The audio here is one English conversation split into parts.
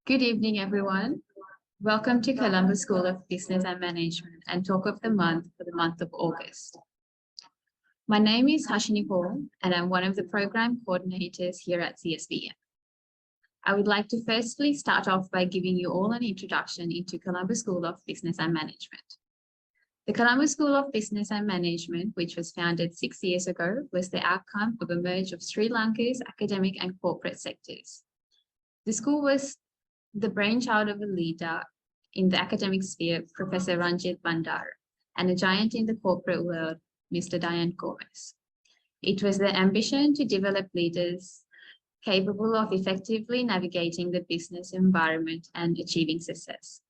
Good evening, everyone. Welcome to Colombo School of Business and Management and Talk of the Month for the month of August. My name is Hashini Paul, and I'm one of the program coordinators here at CSBM. I would like to firstly start off by giving you all an introduction into Colombo School of Business and Management. The Colombo School of Business and Management, which was founded 6 years ago, was the outcome of a merge of Sri Lanka's academic and corporate sectors. The school was the brainchild of a leader in the academic sphere, Professor Ranjit Bandara, and a giant in the corporate world, Mr. Diane Gomez. It was their ambition to develop leaders capable of effectively navigating the business environment and achieving success.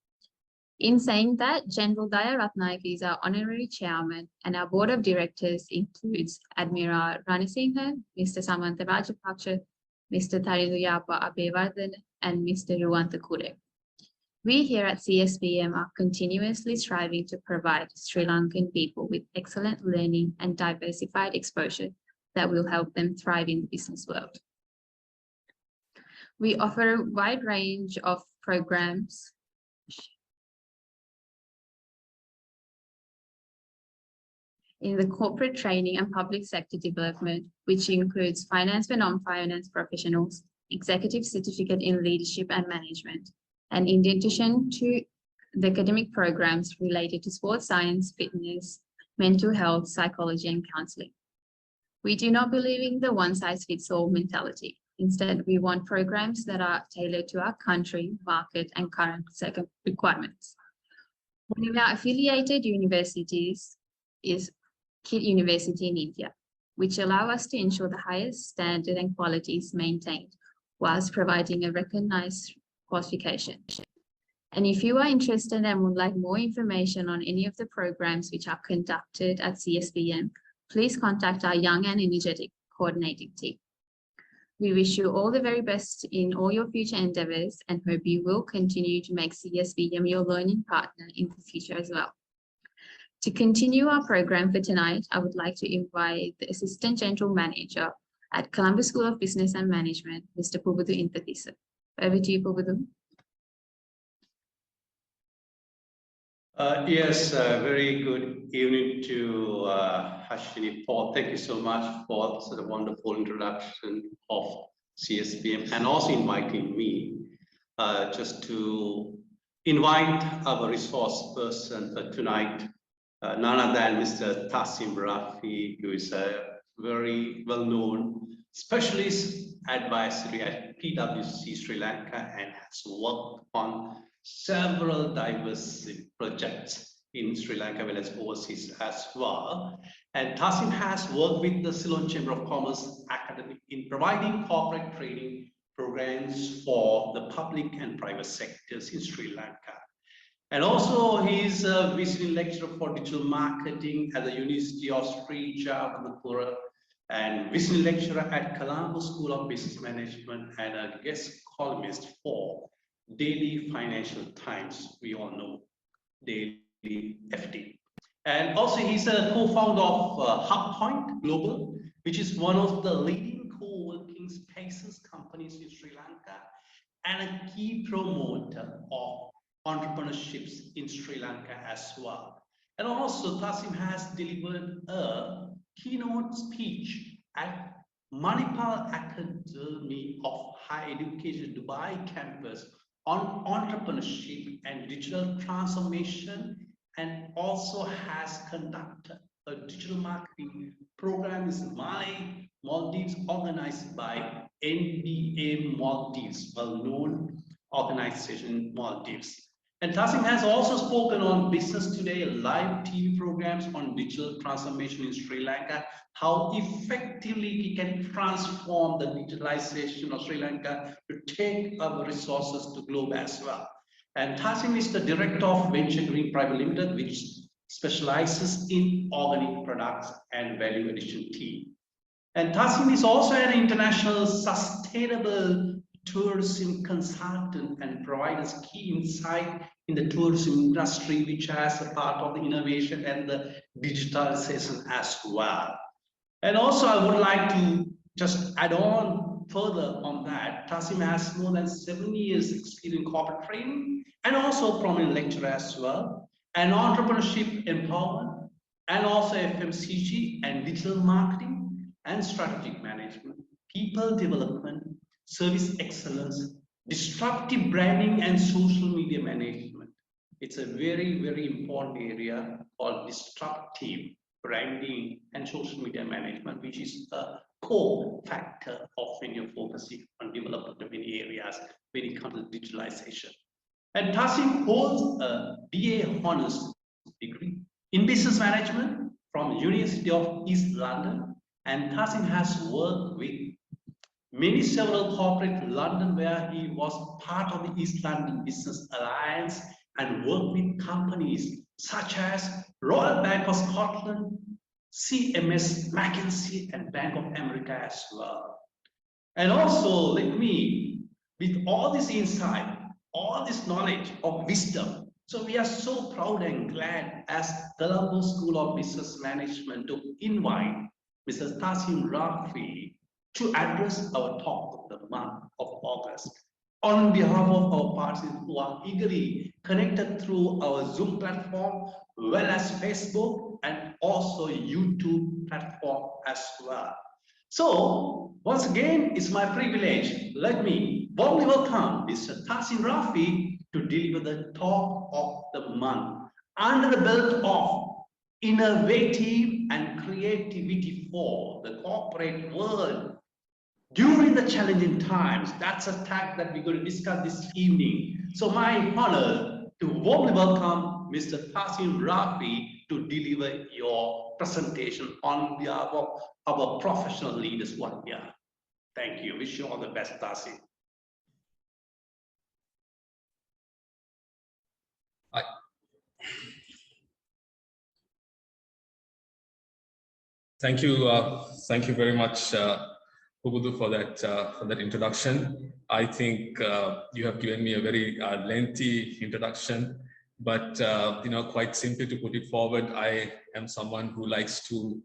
In saying that, General Jayawardenepura is our honorary chairman, and our board of directors includes Admiral Ranasinghe, Mr. Samantha Rajapaksa, Mr. Thariluyapa Abewardene, and Mr. Ruwantha Kure. We here at CSBM are continuously striving to provide Sri Lankan people with excellent learning and diversified exposure that will help them thrive in the business world. We offer a wide range of programs in the corporate training and public sector development, which includes finance for non-finance professionals, executive certificate in leadership and management, and in addition to the academic programs related to sports science, fitness, mental health, psychology, and counseling. We do not believe in the one-size-fits-all mentality. Instead, we want programs that are tailored to our country, market, and current requirements. One of our affiliated universities is KIT University in India, which allow us to ensure the highest standard and quality is maintained whilst providing a recognized qualification. And if you are interested and would like more information on any of the programs which are conducted at CSBM, please contact our young and energetic coordinating team. We wish you all the very best in all your future endeavors and hope you will continue to make CSBM your learning partner in the future as well. To continue our program for tonight, I would like to invite the Assistant General Manager at Colombo School of Business and Management, Mr. Pubudu Intathisa. Over to you, Pubudu. Yes, very good evening to Hashini Paul. Thank you so much for such a wonderful introduction of CSBM and also inviting me just to invite our resource person for tonight. None other than Mr. Thasim Rafi, who is a very well-known specialist advisory at PwC Sri Lanka and has worked on several diverse projects in Sri Lanka as well as overseas as well. And Thasim has worked with the Ceylon Chamber of Commerce Academy in providing corporate training programs for the public and private sectors in Sri Lanka. And also, he is a visiting lecturer for digital marketing at the University of Sri Jayawardenepura and visiting lecturer at Colombo School of Business Management and a guest columnist for Daily Financial Times. We all know Daily FT. And also, he's a co-founder of Hubpoint Global, which is one of the leading co-working spaces companies in Sri Lanka and a key promoter of entrepreneurships in Sri Lanka as well. And also, Thasim has delivered a keynote speech at Manipal Academy of Higher Education Dubai campus on entrepreneurship and digital transformation, and also has conducted a digital marketing program in Mali, Maldives, organized by NBA Maldives, well-known organization Maldives. And Thasim has also spoken on Business Today live TV programs on digital transformation in Sri Lanka, how effectively he can transform the digitalization of Sri Lanka to take our resources to globe as well. And Thasim is the director of Venture Green Private Limited, which specializes in organic products and value addition tea. And Thasim is also an international sustainable tourism consultant and provides key insight in the tourism industry, which has a part of the innovation and the digitalization as well. And also, I would like to just add on further on that, Thasim has more than 7 years experience in corporate training and also prominent lecturer as well, and entrepreneurship empowerment, and also FMCG and digital marketing and strategic management, people development, service excellence, disruptive branding and social media management. It's a very, very important area called disruptive branding and social media management, which is a core factor of when you're focusing on development of many areas when it comes to digitalization. And Thasim holds a BA Honors degree in business management from the University of East London. And Thasim has worked with many several corporate in London, where he was part of the East London Business Alliance and worked with companies such as Royal Bank of Scotland, CMS, McKinsey, and Bank of America as well. And also, let me, with all this insight, all this knowledge of wisdom, so we are so proud and glad as Colombo School of Business Management to invite Mr. Thasim Rafi to address our talk of the month of August on behalf of our participants who are eagerly connected through our Zoom platform, well as Facebook and also YouTube platform as well. So once again, it's my privilege. Let me warmly welcome Mr. Thasim Rafi to deliver the talk of the month under the belt of innovative and creativity for the corporate world during the challenging times. That's a tag that we're going to discuss this evening. So my honor to warmly welcome Mr. Thasim Rafi to deliver your presentation on behalf of our professional leaders one year. Thank you. Wish you all the best, Thasim. Thank you very much, Ubudu, for that introduction. I think you have given me a very lengthy introduction, but quite simply to put it forward, I am someone who likes to,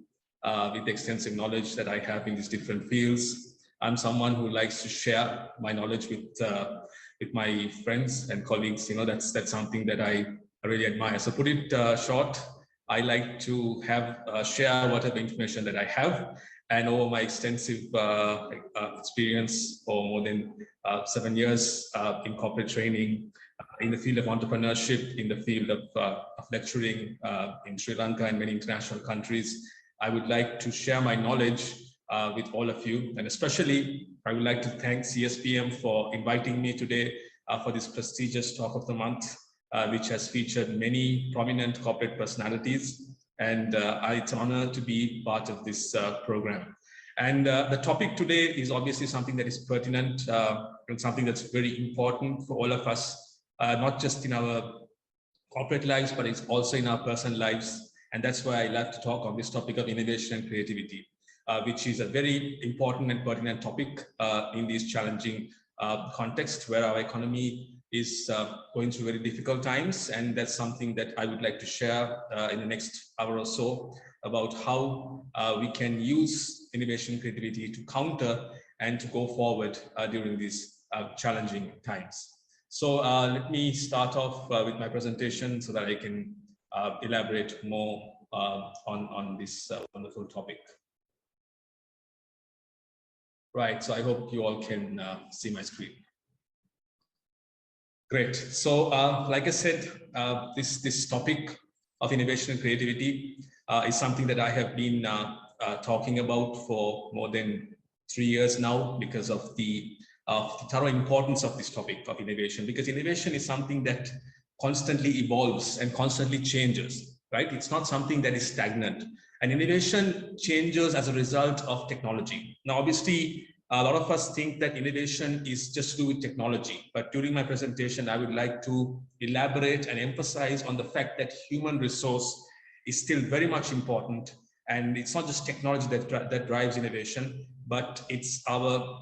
with the extensive knowledge that I have in these different fields, I'm someone who likes to share my knowledge with my friends and colleagues. That's something that I really admire. So put it short, I like to have share whatever information that I have, and over my extensive experience for more than 7 years in corporate training, in the field of entrepreneurship, in the field of lecturing in Sri Lanka and many international countries, I would like to share my knowledge with all of you. And especially, I would like to thank CSBM for inviting me today for this prestigious Talk of the Month, which has featured many prominent corporate personalities. And it's an honor to be part of this program. And the topic today is obviously something that is pertinent and something that's very important for all of us, not just in our corporate lives, but it's also in our personal lives. And that's why I love to talk on this topic of innovation and creativity, which is a very important and pertinent topic in this challenging context where our economy is going through very difficult times. And that's something that I would like to share in the next hour or so about how we can use innovation and creativity to counter and to go forward during these challenging times. So let me start off with my presentation so that I can elaborate more on this wonderful topic. Right, so I hope you all can see my screen. Great. So, like I said, this topic of innovation and creativity is something that I have been talking about for more than 3 years now because of the thorough importance of this topic of innovation. Because innovation is something that constantly evolves and constantly changes, right? It's not something that is stagnant. And innovation changes as a result of technology. Now, obviously, a lot of us think that innovation is just to do with technology, but during my presentation, I would like to elaborate and emphasize on the fact that human resource is still very much important. And it's not just technology that drives innovation, but it's our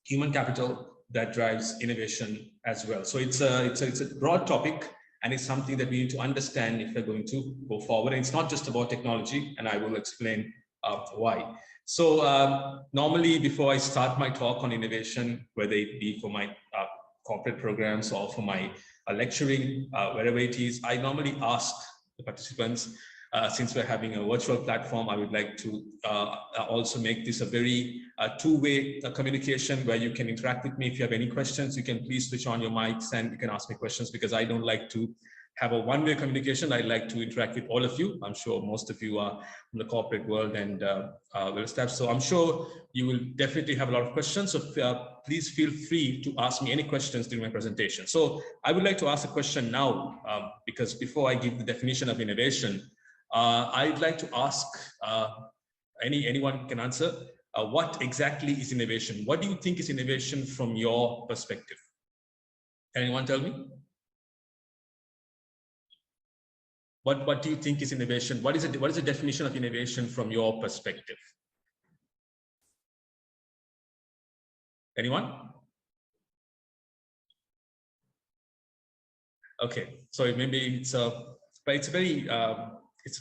human capital that drives innovation as well. So it's a broad topic, and it's something that we need to understand if we're going to go forward. And it's not just about technology, and I will explain why. So normally before I start my talk on innovation, whether it be for my corporate programs or for my lecturing, wherever it is, I normally ask the participants, since we're having a virtual platform, I would like to also make this a very two-way communication where you can interact with me. If you have any questions, you can please switch on your mics and you can ask me questions, because I don't like to have a one-way communication. I like to interact with all of you. I'm sure most of you are from the corporate world and well-established. So I'm sure you will definitely have a lot of questions. So please feel free to ask me any questions during my presentation. So I would like to ask a question now, because before I give the definition of innovation, I'd like to ask, anyone can answer, what exactly is innovation? What do you think is innovation from your perspective? Can anyone tell me? What do you think is innovation? What is the definition of innovation from your perspective? Anyone? Okay, so maybe it's a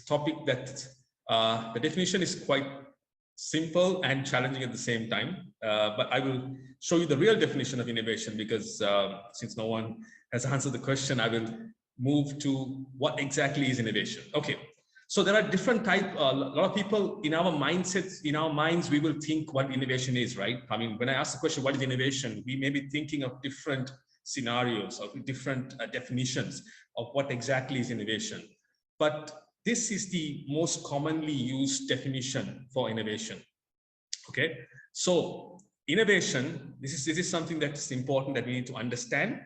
topic that the definition is quite simple and challenging at the same time. But I will show you the real definition of innovation, because since no one has answered the question, I will move to what exactly is innovation. Okay, so there are different types. A lot of people in our mindsets, in our minds, we will think what innovation is, right? I mean, when I ask the question, what is innovation? We may be thinking of different scenarios or different definitions of what exactly is innovation. But this is the most commonly used definition for innovation. Okay, so innovation, this is something that's important that we need to understand.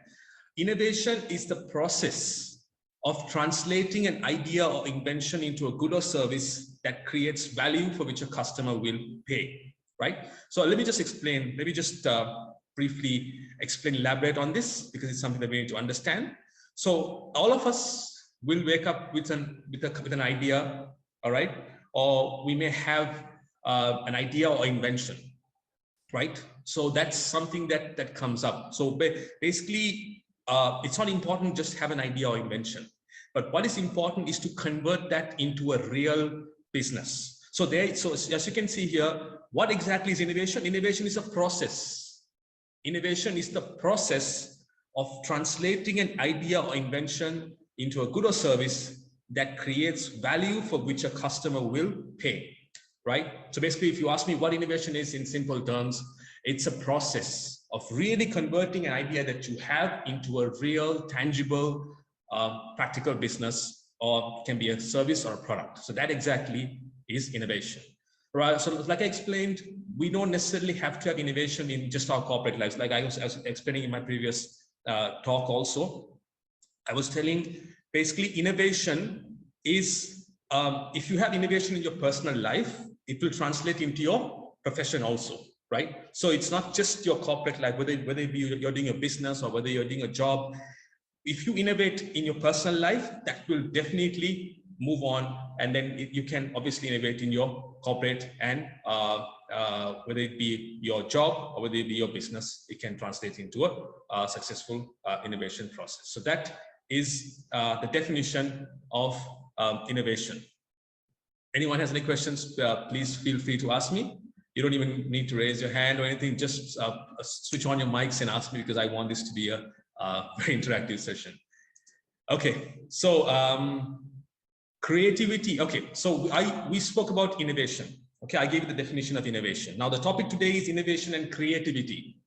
Innovation is the process of translating an idea or invention into a good or service that creates value for which a customer will pay, right? So let me just explain, let me just briefly elaborate on this, because it's something that we need to understand. So all of us will wake up with an idea, all right? Or we may have an idea or invention, right? So that's something that comes up. So basically, it's not important just have an idea or invention, but what is important is to convert that into a real business. So as you can see here, what exactly is innovation? Innovation is a process. Innovation is the process of translating an idea or invention into a good or service that creates value for which a customer will pay, right? So basically, if you ask me what innovation is in simple terms, it's a process of really converting an idea that you have into a real, tangible, practical business, or can be a service or a product. So that exactly is innovation, right? So like I explained, we don't necessarily have to have innovation in just our corporate lives. Like I was explaining in my previous talk also, I was telling, basically innovation is, if you have innovation in your personal life, it will translate into your profession also, right? So it's not just your corporate life, whether you're doing a business or whether you're doing a job. If you innovate in your personal life, that will definitely move on, and then you can obviously innovate in your corporate, and whether it be your job or whether it be your business, it can translate into a successful innovation process. So that is the definition of innovation. Anyone has any questions, please feel free to ask me. You don't even need to raise your hand or anything, just switch on your mics and ask me, because I want this to be a very interactive session. Okay, so creativity. Okay, so we spoke about innovation. Okay, I gave you the definition of innovation. Now the topic today is innovation and creativity.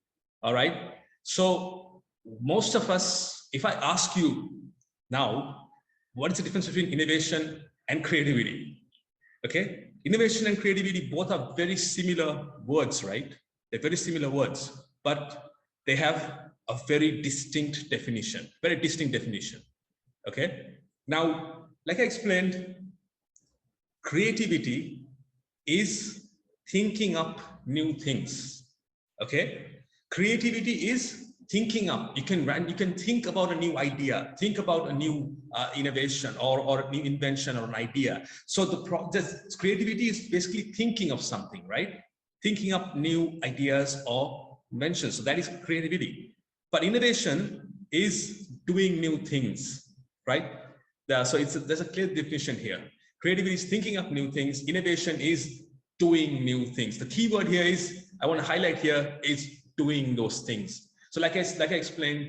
All right, so most of us, if I ask you now, what is the difference between innovation and creativity? Okay, innovation and creativity both are very similar words, right? They're very similar words, but they have a very distinct definition, okay? Now, like I explained, creativity is thinking up new things, okay? Creativity is thinking up. You can think about a new idea, think about a new innovation or a new invention or an idea. So the creativity is basically thinking of something, right? Thinking up new ideas or inventions. So that is creativity. But innovation is doing new things, right? So there's a clear definition here. Creativity is thinking up new things. Innovation is doing new things. The key word here is, I want to highlight here, is doing those things. So like I explained,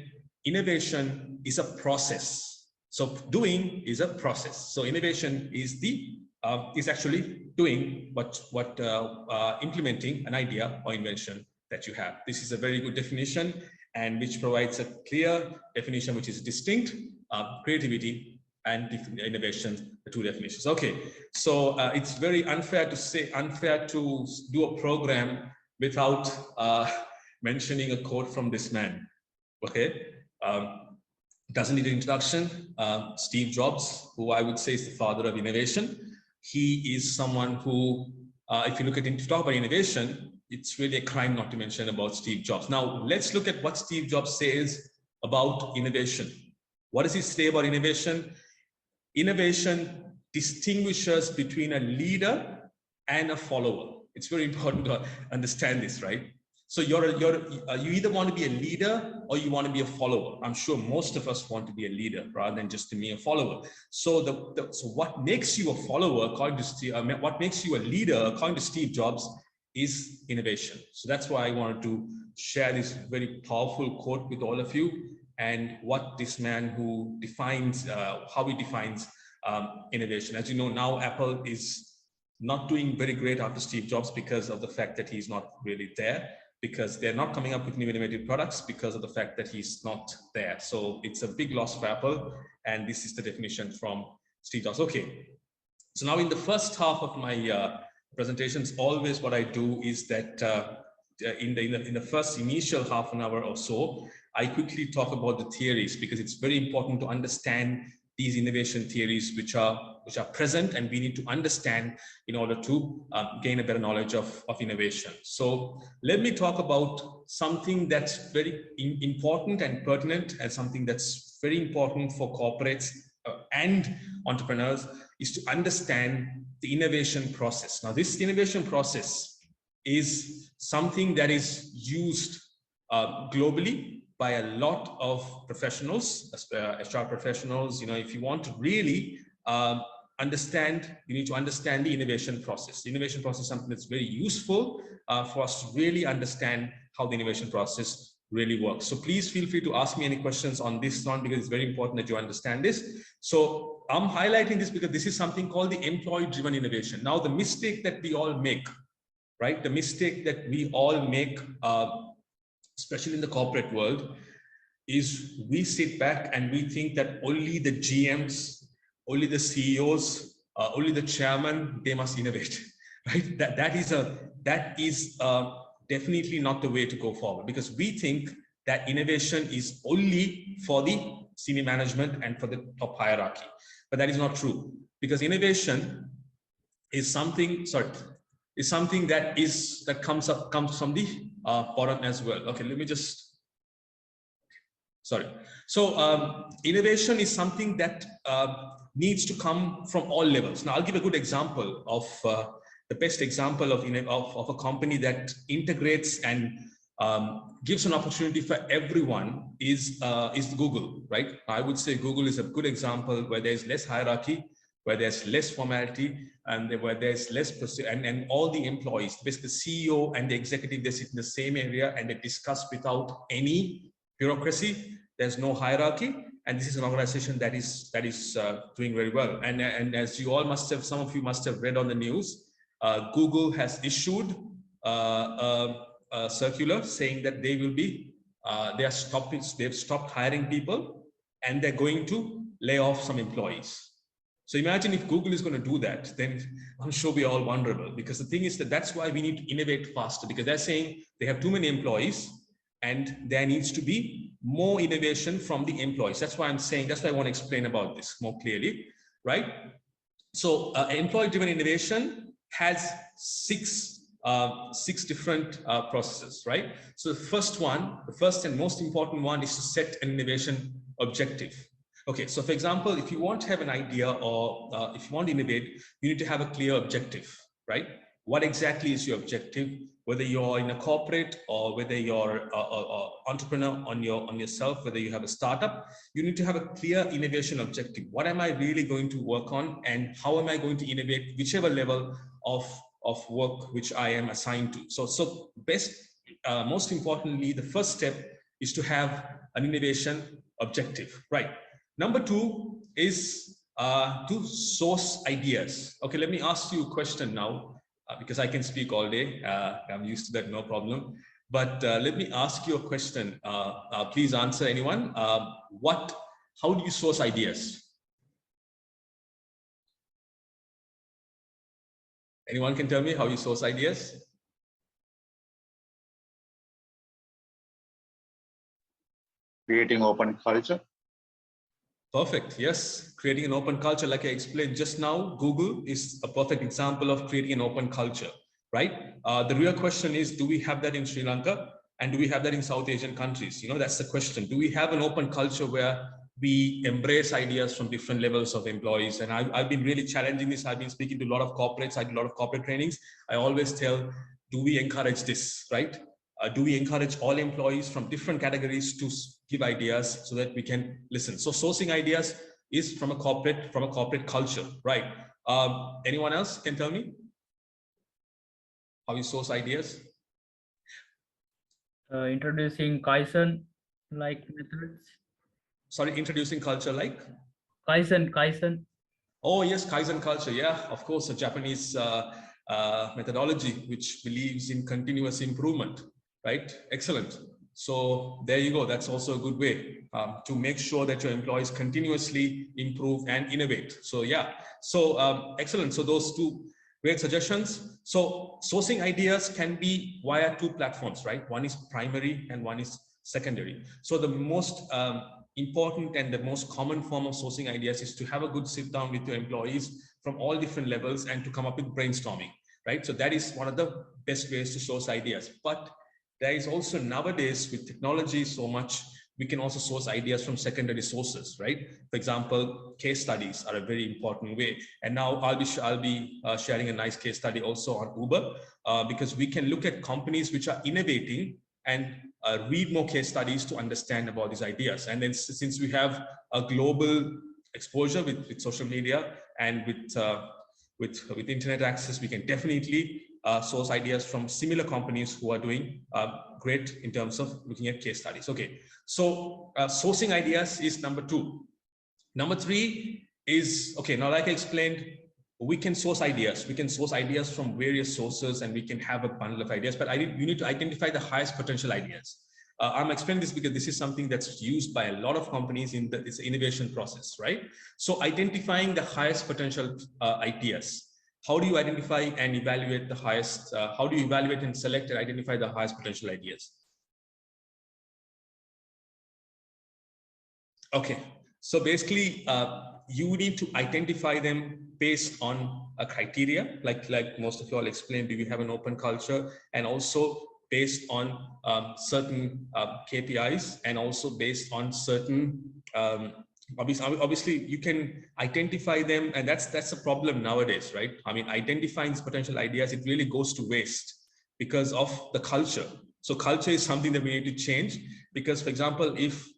innovation is a process. So doing is a process. So innovation is actually doing what implementing an idea or invention that you have. This is a very good definition, and which provides a clear definition which is distinct. Creativity and innovation, the two definitions. Okay, so it's very unfair to do a program without mentioning a quote from this man. Okay, doesn't need an introduction. Steve Jobs, who I would say is the father of innovation. He is someone who, if you talk about innovation, it's really a crime not to mention about Steve Jobs. Now, let's look at what Steve Jobs says about innovation. What does he say about innovation? Innovation distinguishes between a leader and a follower. It's very important to understand this, right? So you either want to be a leader or you want to be a follower. I'm sure most of us want to be a leader rather than just to be a follower. So so what makes you a follower, according to Steve, what makes you a leader, according to Steve Jobs, is innovation. So that's why I wanted to share this very powerful quote with all of you, and what this man who defines, how he defines innovation. As you know, now Apple is not doing very great after Steve Jobs because of the fact that he's not really there, because they're not coming up with new innovative products because of the fact that he's not there. So it's a big loss for Apple, and this is the definition from Steve Jobs. Okay, so now in the first half of my presentations, always what I do is that in the first initial half an hour or so, I quickly talk about the theories, because it's very important to understand these innovation theories which are present, and we need to understand in order to gain a better knowledge of innovation. So let me talk about something that's very important and pertinent, and something that's very important for corporates and entrepreneurs, is to understand the innovation process. Now, this innovation process is something that is used globally by a lot of professionals, HR professionals. You know, if you want to really understand, you need to understand the innovation process. The innovation process is something that's very useful for us to really understand how the innovation process really works. So please feel free to ask me any questions on this one, because it's very important that you understand this. So I'm highlighting this because this is something called the employee-driven innovation. Now, the mistake that we all make, right? The mistake that we all make, especially in the corporate world, is we sit back and we think that only the GMs, only the CEOs, only the chairman, they must innovate, right? That is definitely not the way to go forward, because we think that innovation is only for the senior management and for the top hierarchy, but that is not true, because innovation is something, that comes from the bottom as well. Okay, let me just, sorry. So innovation is something that needs to come from all levels. Now, I'll give a good example of the best example of a company that integrates and gives an opportunity for everyone is Google, right? I would say Google is a good example where there's less hierarchy, where there's less formality, and where there's less, and all the employees, basically the CEO and the executive, they sit in the same area and they discuss without any bureaucracy. There's no hierarchy, and this is an organization that is doing very well. And as you all must have, some of you must have read on the news, Google has issued a circular saying that they will be, they've stopped hiring people, and they're going to lay off some employees. So imagine if Google is going to do that, then I'm sure we're all vulnerable, because the thing is that's why we need to innovate faster, because they're saying they have too many employees and there needs to be more innovation from the employees. That's why I'm saying, that's why I want to explain about this more clearly, right? So employee-driven innovation has six different processes, right? So the first and most important one is to set an innovation objective. Okay, so for example, if you want to have an idea, or if you want to innovate, you need to have a clear objective, right? What exactly is your objective? Whether you're in a corporate or whether you're an entrepreneur on yourself, whether you have a startup, you need to have a clear innovation objective. What am I really going to work on, and how am I going to innovate whichever level of of work which I am assigned to. So most importantly, the first step is to have an innovation objective, right? Number two is to source ideas. Okay, let me ask you a question now, because I can speak all day. I'm used to that, no problem. But let me ask you a question. Please answer, anyone. How do you source ideas? Anyone can tell me how you source ideas? Creating open culture. Perfect. Yes, creating an open culture, like I explained just now, Google is a perfect example of creating an open culture, right? The real question is, do we have that in Sri Lanka? And do we have that in South Asian countries? You know, that's the question. Do we have an open culture where we embrace ideas from different levels of employees? And I've been really challenging this. I've been speaking to a lot of corporates. I do a lot of corporate trainings. I always tell, do we encourage this, right? Do we encourage all employees from different categories to give ideas so that we can listen? So sourcing ideas is from a corporate culture, right? Anyone else can tell me how you source ideas? Introducing Kaizen-like methods. Sorry, introducing culture like? Kaizen. Oh yes, Kaizen culture. Yeah, of course, a Japanese methodology which believes in continuous improvement, right? Excellent. So there you go. That's also a good way to make sure that your employees continuously improve and innovate. So yeah, so excellent. So those two great suggestions. So sourcing ideas can be via two platforms, right? One is primary and one is secondary. So the most important and the most common form of sourcing ideas is to have a good sit down with your employees from all different levels and to come up with brainstorming, right? So that is one of the best ways to source ideas. But there is also nowadays with technology so much, we can also source ideas from secondary sources, right? For example, case studies are a very important way. And now I'll be sharing a nice case study also on Uber, because we can look at companies which are innovating and read more case studies to understand about these ideas. And then since we have a global exposure with social media and with internet access, we can definitely source ideas from similar companies who are doing great in terms of looking at case studies. Okay, so sourcing ideas is number two. Number three is, okay, now like I explained, we can source ideas. We can source ideas from various sources and we can have a bundle of ideas, but you need to identify the highest potential ideas. I'm explaining this because this is something that's used by a lot of companies in this innovation process, right? So identifying the highest potential ideas. How do you identify and evaluate the highest, how do you evaluate and select and identify the highest potential ideas? Okay, so basically you need to identify them based on a criteria, like most of you all explained, do we have an open culture, and also based on certain KPIs, and also based on certain obviously you can identify them, and that's a problem nowadays, right? I mean, identifying potential ideas, it really goes to waste because of the culture. So culture is something that we need to change, because for example, if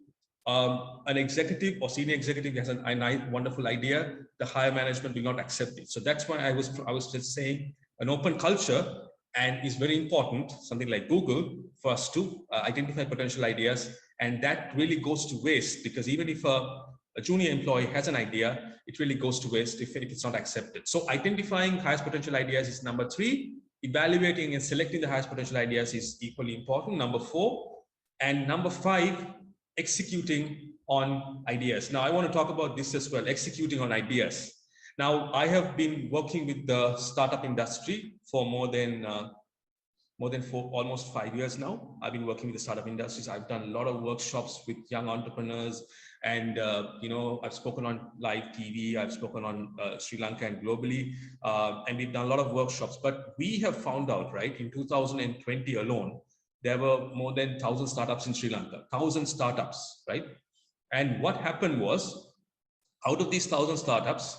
an executive or senior executive has a nice, wonderful idea, the higher management will not accept it. So that's why I was just saying an open culture, and is very important, something like Google, for us to identify potential ideas. And that really goes to waste, because even if a junior employee has an idea, it really goes to waste if it's not accepted. So identifying highest potential ideas is number three. Evaluating and selecting the highest potential ideas is equally important, number four. And number five, executing on ideas. Now I want to talk about this as well, executing on ideas. Now I have been working with the startup industry for almost 5 years now. I've been working with the startup industries. I've done a lot of workshops with young entrepreneurs, and you know, I've spoken on live TV, I've spoken on Sri Lanka and globally, and we've done a lot of workshops. But we have found out, right, in 2020 alone, there were more than 1,000 startups in Sri Lanka, 1,000 startups, right? And what happened was, out of these 1,000 startups,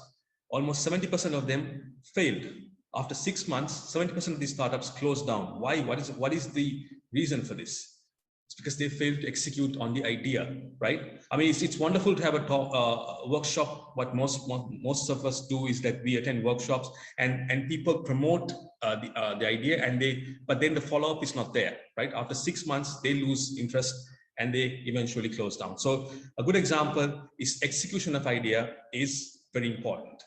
almost 70% of them failed. After 6 months, 70% of these startups closed down. Why? What is the reason for this? It's because they failed to execute on the idea, right? I mean, it's wonderful to have a workshop. What most of us do is that we attend workshops and people promote the idea, and but then the follow-up is not there, right? After 6 months, they lose interest and they eventually close down. So a good example is execution of idea is very important.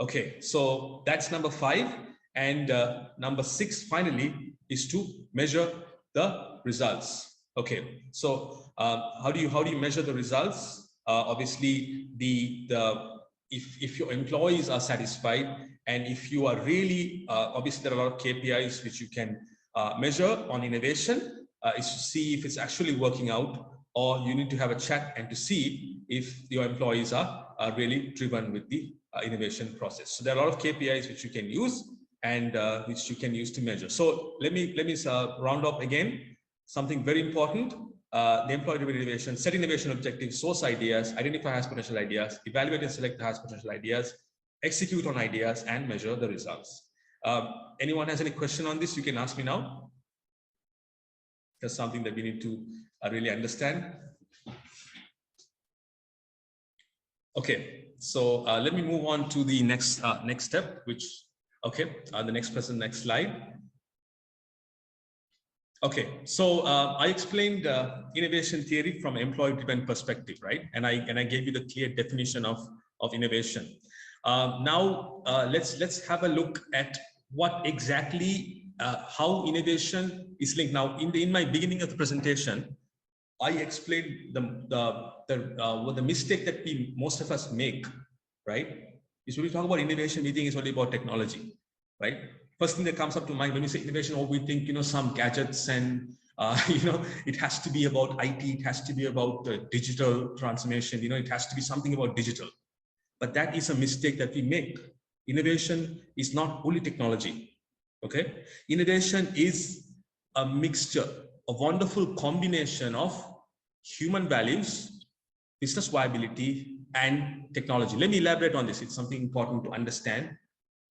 Okay, so that's number 5. And number 6, finally, is to measure the results. Okay, so how do you measure the results? Obviously, if your employees are satisfied, and if you are really, obviously there are a lot of KPIs which you can measure on innovation, is to see if it's actually working out, or you need to have a chat and to see if your employees are really driven with the innovation process. So there are a lot of KPIs which you can use and which you can use to measure. So let me round up again. Something very important, the employee-driven innovation: set innovation objectives, source ideas, identify highest potential ideas, evaluate and select the highest potential ideas, execute on ideas, and measure the results. Anyone has any question on this? You can ask me now. That's something that we need to really understand. Okay, so let me move on to the next step, which, okay, the next slide. Okay, so I explained innovation theory from employee-driven perspective, right? And I gave you the clear definition of innovation. Now let's have a look at what exactly how innovation is linked. Now, in my beginning of the presentation, I explained the mistake that most of us make, right? Is when we talk about innovation, we think it's only about technology, right? First thing that comes up to mind when we say innovation, or we think, some gadgets and, it has to be about IT, it has to be about digital transformation, it has to be something about digital. But that is a mistake that we make. Innovation is not only technology, okay? Innovation is a mixture, a wonderful combination of human values, business viability, and technology. Let me elaborate on this. It's something important to understand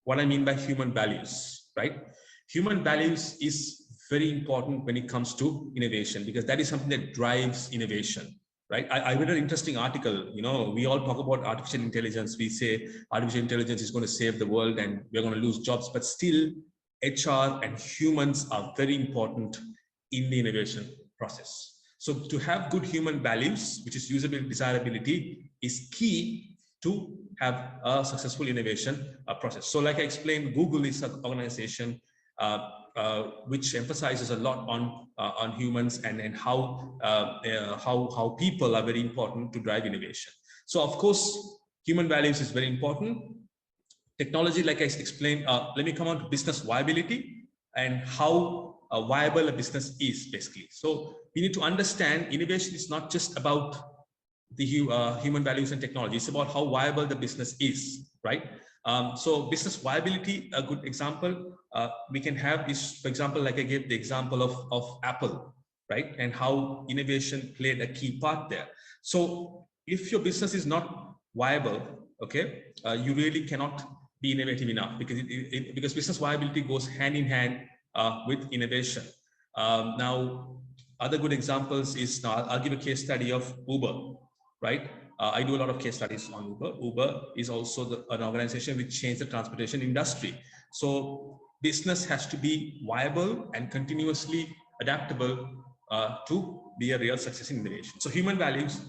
what I mean by human values, right? Human values is very important when it comes to innovation, because that is something that drives innovation, right? I read an interesting article. We all talk about artificial intelligence. We say artificial intelligence is going to save the world and we're going to lose jobs, but still HR and humans are very important in the innovation process. So to have good human values, which is usability, desirability, is key to have a successful innovation process. So like I explained, Google is an organization which emphasizes a lot on humans and how people are very important to drive innovation. So of course, human values is very important. Technology, like I explained, let me come on to business viability and how viable a business is, basically. So we need to understand innovation is not just about the human values and technology. It's about how viable the business is, right? So business viability, a good example we can have is, for example, like I gave the example of Apple, right? And how innovation played a key part there. So if your business is not viable, okay, you really cannot be innovative enough, because business viability goes hand in hand with innovation. Now, other good examples is, I'll give a case study of Uber, right? I do a lot of case studies on Uber. Uber is also an organization which changed the transportation industry. So business has to be viable and continuously adaptable to be a real success in innovation. So human values,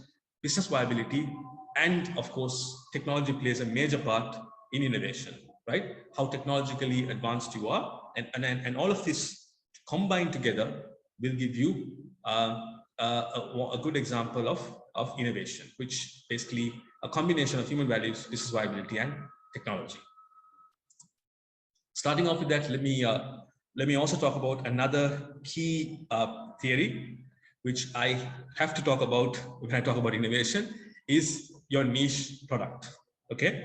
business viability, and of course, technology plays a major part in innovation, right? How technologically advanced you are, and all of this combined together will give you a good example of innovation, which basically a combination of human values, business viability, and technology. Starting off with that, let me also talk about another key theory, which I have to talk about when I talk about innovation, is your niche product. Okay,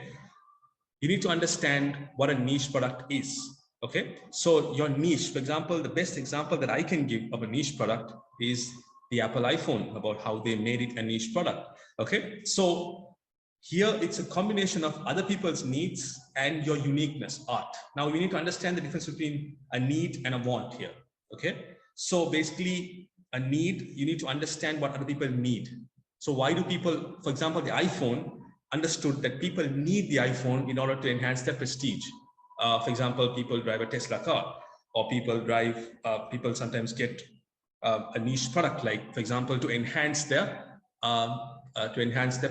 you need to understand what a niche product is. Okay, so your niche, for example, the best example that I can give of a niche product is the Apple iPhone, about how they made it a niche product. Okay, so here it's a combination of other people's needs and your uniqueness, art. Now we need to understand the difference between a need and a want here. Okay, so basically a need, you need to understand what other people need. So why do people, for example, the iPhone, understood that people need the iPhone in order to enhance their prestige. For example, people drive a Tesla car, or people sometimes get a niche product, like, for example, to enhance their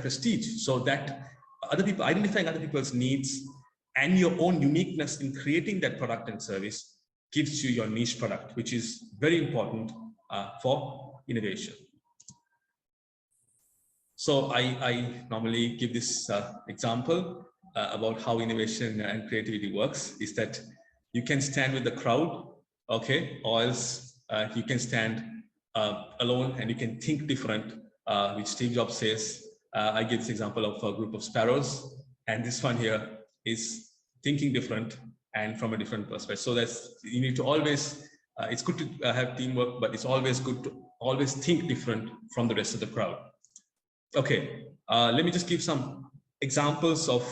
prestige, so that identifying other people's needs and your own uniqueness in creating that product and service gives you your niche product, which is very important for innovation. So I normally give this example about how innovation and creativity works, is that you can stand with the crowd, okay, or else you can stand alone and you can think different, which Steve Jobs says. I give this example of a group of sparrows, and this one here is thinking different and from a different perspective. So you need to always, it's good to have teamwork, but it's always good to always think different from the rest of the crowd. Okay, let me just give some examples of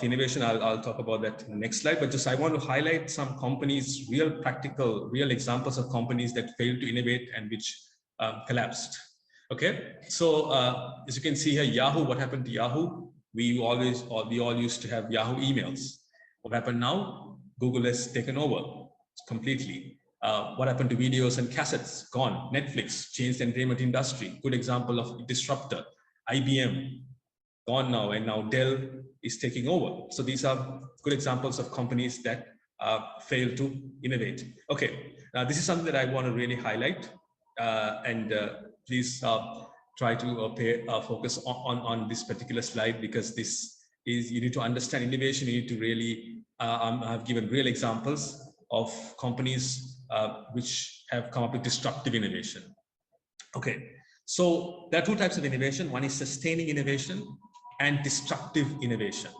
innovation. I'll talk about that in the next slide, but just I want to highlight some companies, real examples of companies that failed to innovate and which collapsed. Okay, so as you can see here, Yahoo, what happened to Yahoo? We all used to have Yahoo emails. What happened now? Google has taken over completely. What happened to videos and cassettes? Gone. Netflix changed the entertainment industry. Good example of disruptor. IBM, gone now, and now Dell is taking over. So these are good examples of companies that fail to innovate. Okay, now this is something that I want to really highlight, and please try to focus on this particular slide, because this is, you need to understand innovation. You need to really, I've given real examples of companies which have come up with disruptive innovation. Okay, so there are two types of innovation. One is sustaining innovation and destructive innovation.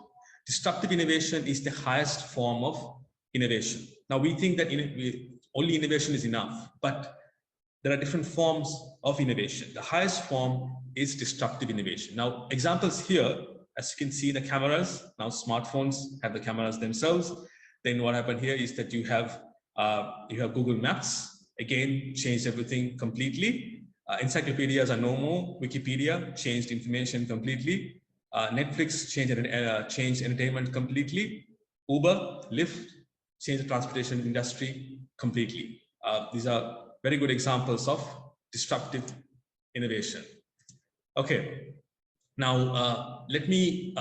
Destructive innovation is the highest form of innovation. Now we think that only innovation is enough, but there are different forms of innovation. The highest form is destructive innovation. Now examples here, as you can see, the cameras. Now smartphones have the cameras themselves. Then what happened here is that you have Google Maps, again, changed everything completely. Encyclopedias are no more. Wikipedia changed information completely. Netflix changed entertainment completely. Uber, Lyft changed the transportation industry completely. These are very good examples of disruptive innovation. Okay, now let me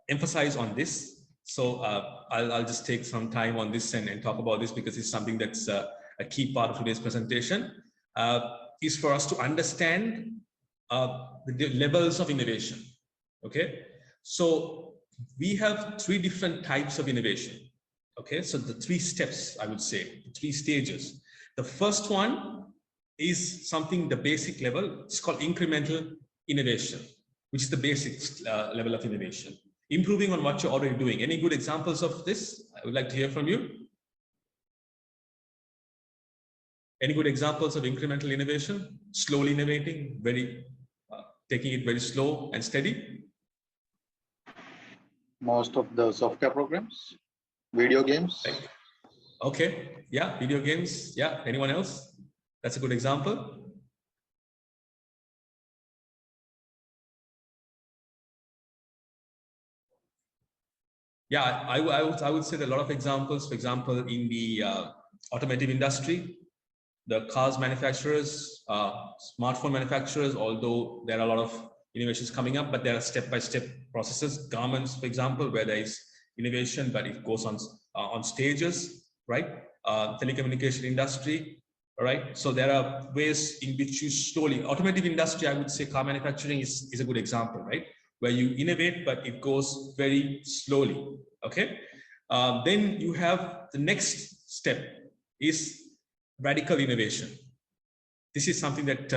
emphasize on this. So I'll just take some time on this and talk about this, because it's something that's a key part of today's presentation, is for us to understand the levels of innovation. Okay, so we have three different types of innovation. Okay, so the three steps, I would say, the three stages. The first one is something, the basic level. It's called incremental innovation, which is the basic level of innovation. Improving on what you're already doing. Any good examples of this? I would like to hear from you. Any good examples of incremental innovation? Slowly innovating, taking it very slow and steady. Most of the software programs, video games. Okay, yeah, video games. Yeah, anyone else? That's a good example. Yeah, I would say that a lot of examples, for example, in the automotive industry, the cars manufacturers, smartphone manufacturers, although there are a lot of innovations coming up, but there are step-by-step processes. Garments, for example, where there is innovation, but it goes on stages, right? Telecommunication industry, all right? So there are ways in which you slowly, automotive industry, I would say car manufacturing is a good example, right? Where you innovate, but it goes very slowly, okay? Then you have the next step is radical innovation. This is something that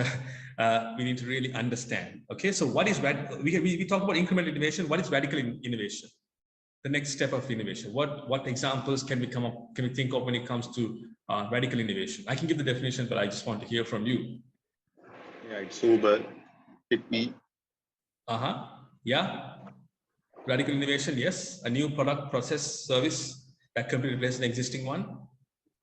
we need to really understand, okay? So what is radical? We talk about incremental innovation. What is radical innovation? The next step of innovation. What examples can we think of when it comes to radical innovation? I can give the definition, but I just want to hear from you. Yeah, it's Uber, Pick Me. Yeah. Radical innovation, yes. A new product, process, service that can replace an existing one.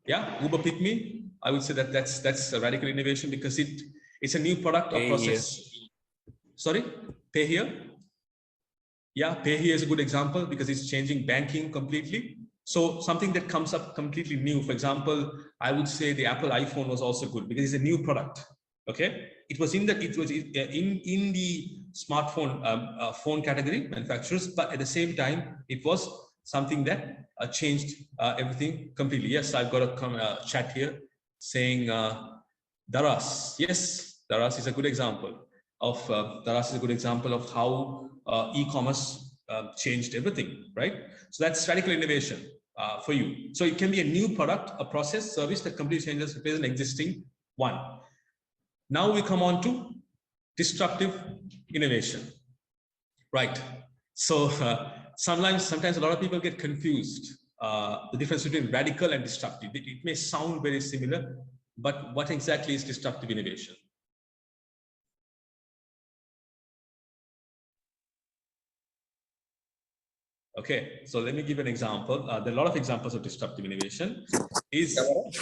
Yeah, Uber Pick Me. I would say that that's a radical innovation, because it's a new product or process. Sorry, pay here. Yeah, Pay Here is a good example because it's changing banking completely. So something that comes up completely new. For example, I would say the Apple iPhone was also good because it's a new product. Okay, it was in the smartphone phone category manufacturers, but at the same time, it was something that changed everything completely. Yes, I've got a chat here saying Daras. Yes, Daras is a good example of how e-commerce changed everything, right? So that's radical innovation for you. So it can be a new product, a process, service that completely changes an existing one. Now we come on to disruptive innovation, right? So sometimes a lot of people get confused. The difference between radical and disruptive. It may sound very similar, but what exactly is disruptive innovation? Okay, so let me give an example. There are a lot of examples of disruptive innovation. Digital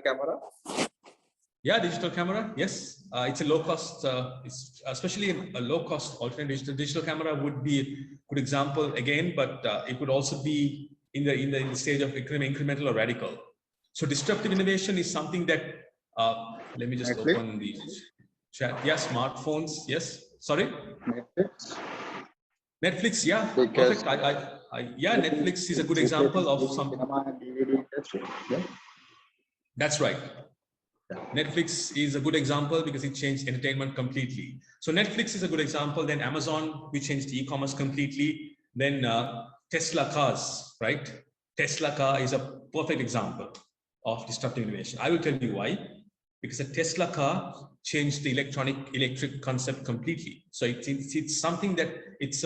camera. Yeah, digital camera. Yes, it's a low cost. It's especially a low cost alternate. Digital camera would be a good example again, but it could also be in the stage of incremental or radical. So disruptive innovation is something that. Let me just open the chat. Yeah, smartphones. Yes. Sorry. Netflix. Yeah. Perfect. Yeah, Netflix is a good example of some. Yeah. That's right. Netflix is a good example because it changed entertainment completely. So Netflix is a good example. Then Amazon, we changed e-commerce completely. Then Tesla cars, right? Tesla car is a perfect example of disruptive innovation. I will tell you why. Because a Tesla car changed the electric concept completely. So it's something that it's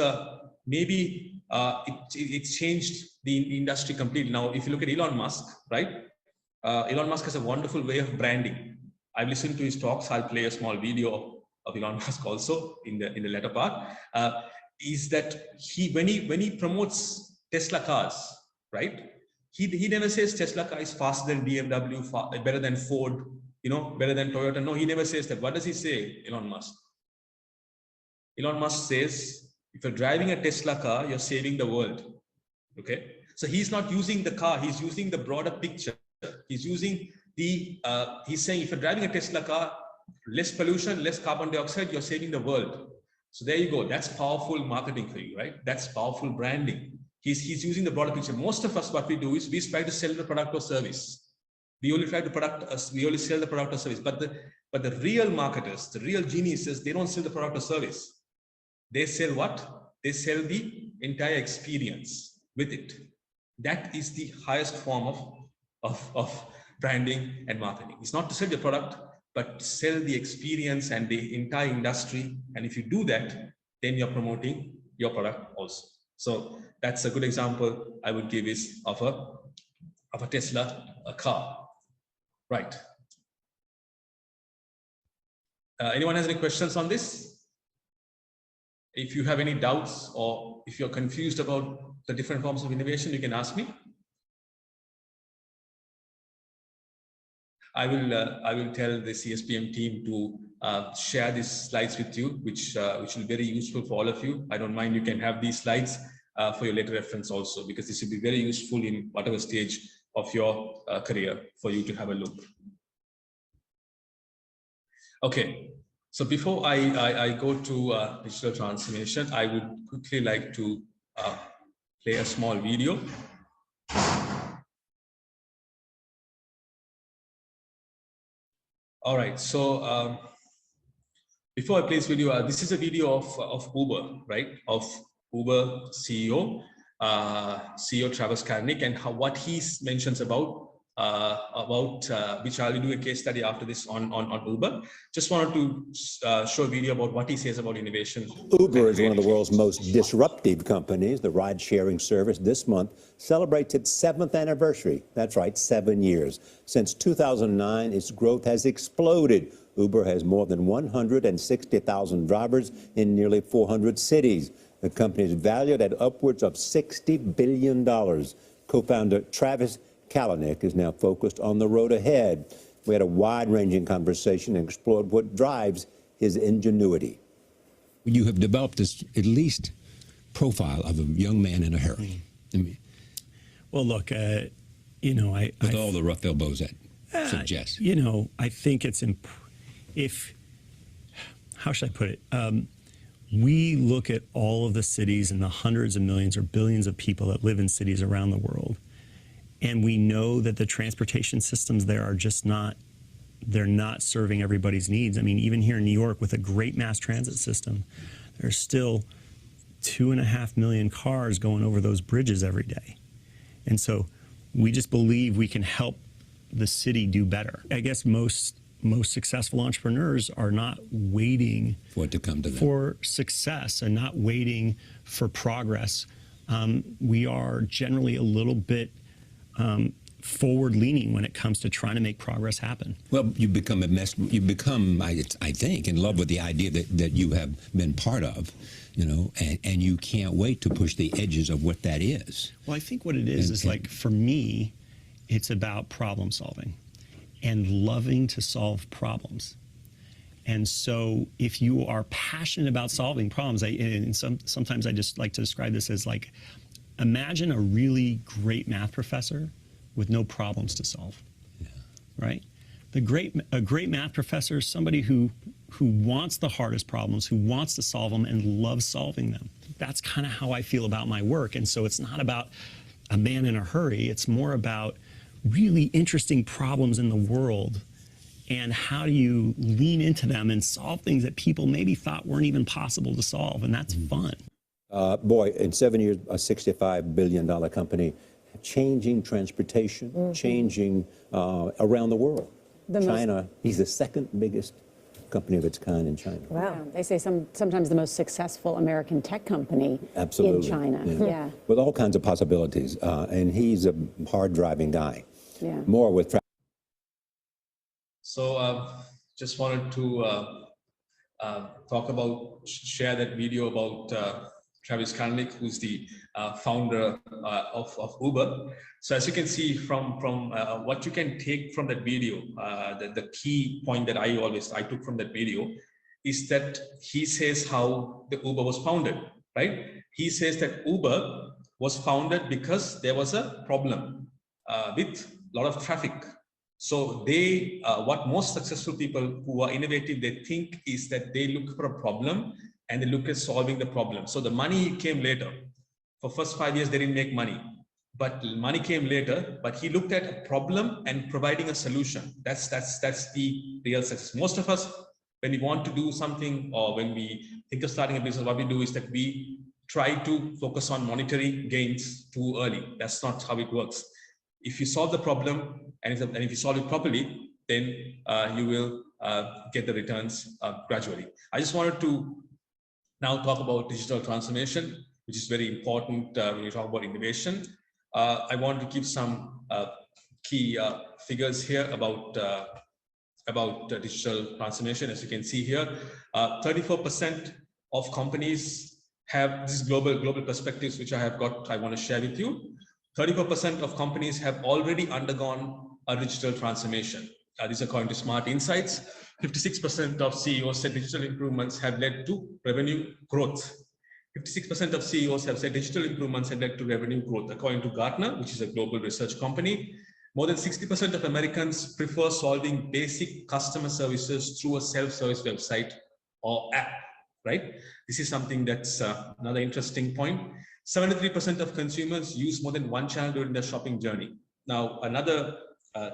maybe it's changed the industry completely. Now, if you look at Elon Musk, right? Elon Musk has a wonderful way of branding. I've listened to his talks. I'll play a small video of Elon Musk also in the latter part. Is that when he promotes Tesla cars, right? He never says Tesla car is faster than BMW, better than Ford, better than Toyota. No, he never says that. What does he say, Elon Musk? Elon Musk says, if you're driving a Tesla car, you're saving the world. Okay, so he's not using the car; he's using the broader picture. He's using he's saying if you're driving a Tesla car, less pollution, less carbon dioxide, you're saving the world. So there you go. That's powerful marketing for you, right? That's powerful branding. He's using the broader picture. Most of us, what we do is we try to sell the product or service. We only sell the product or service. But the real marketers, the real geniuses, they don't sell the product or service. They sell what? They sell the entire experience with it. That is the highest form of branding and marketing. It's not to sell the product, but to sell the experience and the entire industry. And if you do that, then you're promoting your product also. So that's a good example I would give is of a Tesla car. Right. Anyone has any questions on this? If you have any doubts or if you're confused about the different forms of innovation, you can ask me. I will tell the CSBM team to share these slides with you, which will be very useful for all of you. I don't mind, you can have these slides for your later reference also, because this will be very useful in whatever stage of your career for you to have a look. Okay, so before I go to digital transformation, I would quickly like to play a small video. All right, so before I play this video, this is a video of Uber, right? Of Uber CEO, CEO Travis Kalanick, and what he mentions about which I'll do a case study after this on Uber. Just wanted to show a video about what he says about innovation. Uber is one of the world's most disruptive companies. The ride-sharing service this month celebrates its 7th anniversary. That's right, 7 years. Since 2009, its growth has exploded. Uber has more than 160,000 drivers in nearly 400 cities. The company is valued at upwards of $60 billion. Co-founder Travis Kalanick is now focused on the road ahead. We had a wide-ranging conversation and explored what drives his ingenuity. you have developed this at least profile of a young man in a hurry. I mean, Well, look, you know, with all the rough elbows that suggest. You know, I think it's how should I put it? We look at all of the cities and the hundreds of millions or billions of people that live in cities around the world, and we know that the transportation systems there are just not, they're not serving everybody's needs. I mean, even here in New York with a great mass transit system, there's still 2.5 million cars going over those bridges every day. And so we just believe we can help the city do better. I guess most successful entrepreneurs are not waiting for it to come to them. For success and not waiting for progress. We are generally a little bit forward-leaning when it comes to trying to make progress happen. Well, you become, I think, in love with the idea that you have been part of, you know, and you can't wait to push the edges of what that is. Well, I think what it is like, for me, it's about problem solving and loving to solve problems. And so if you are passionate about solving problems, sometimes I just like to describe this as like, imagine a really great math professor with no problems to solve, right? A great math professor is somebody who wants the hardest problems, who wants to solve them and loves solving them. That's kind of how I feel about my work. And so it's not about a man in a hurry. It's more about really interesting problems in the world and how do you lean into them and solve things that people maybe thought weren't even possible to solve, and that's fun. Boy, in 7 years, a $65 billion company, changing transportation, changing around the world. China, he's the second biggest company of its kind in China. Wow. They say sometimes the most successful American tech company in China. Yeah. With all kinds of possibilities. And he's a hard-driving guy. Yeah. More with... So just wanted to share that video about Travis Kalanick, who's the founder of Uber. So as you can see from what you can take from that video, the key point that I took from that video is that he says how the Uber was founded, right? He says that Uber was founded because there was a problem with a lot of traffic. So they, what most successful people who are innovative, they think is that they look for a problem and they look at solving the problem. So the money came later. For first 5 years, they didn't make money, but money came later. But he looked at a problem and providing a solution. That's the real success. Most of us, when we want to do something or when we think of starting a business, what we do is that we try to focus on monetary gains too early. That's not how it works. If you solve the problem and if you solve it properly, then you will get the returns gradually. I just wanted to now talk about digital transformation, which is very important when you talk about innovation. I want to give some key figures here about digital transformation. As you can see here, 34% of companies have this global perspectives, which I want to share with you. 34% of companies have already undergone a digital transformation. These are according to Smart Insights. 56% of CEOs said digital improvements have led to revenue growth. 56% of CEOs have said digital improvements have led to revenue growth. According to Gartner, which is a global research company, more than 60% of Americans prefer solving basic customer services through a self-service website or app, right? This is something that's another interesting point. 73% of consumers use more than one channel during their shopping journey. Now, another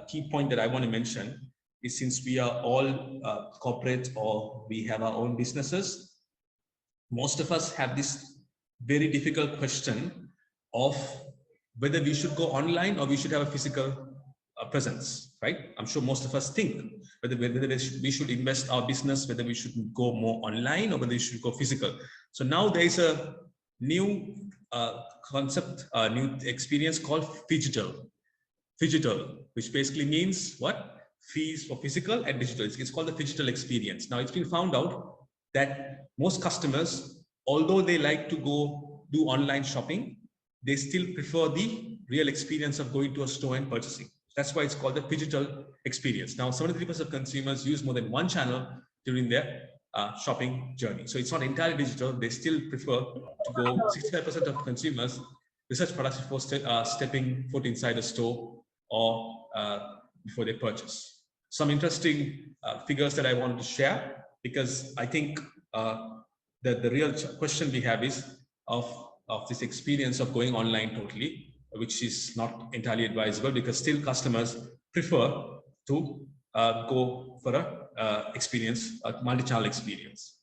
key point that I want to mention is, since we are all corporate or we have our own businesses, most of us have this very difficult question of whether we should go online or we should have a physical presence, right? I'm sure most of us think whether we should invest our business, whether we should go more online or whether we should go physical. So now there is a new concept, new experience called phygital, which basically means what? Fees for physical and digital. It's called the phygital experience. Now it's been found out that most customers, although they like to go do online shopping, they still prefer the real experience of going to a store and purchasing. That's why it's called the phygital experience. Now, 73% of consumers use more than one channel during their shopping journey. So it's not entirely digital. They still prefer to go, 65% of consumers research products before stepping foot inside a store or before they purchase. Some interesting figures that I wanted to share, because I think that the real question we have is of this experience of going online totally, which is not entirely advisable, because still customers prefer to go for a experience, a multi-channel experience.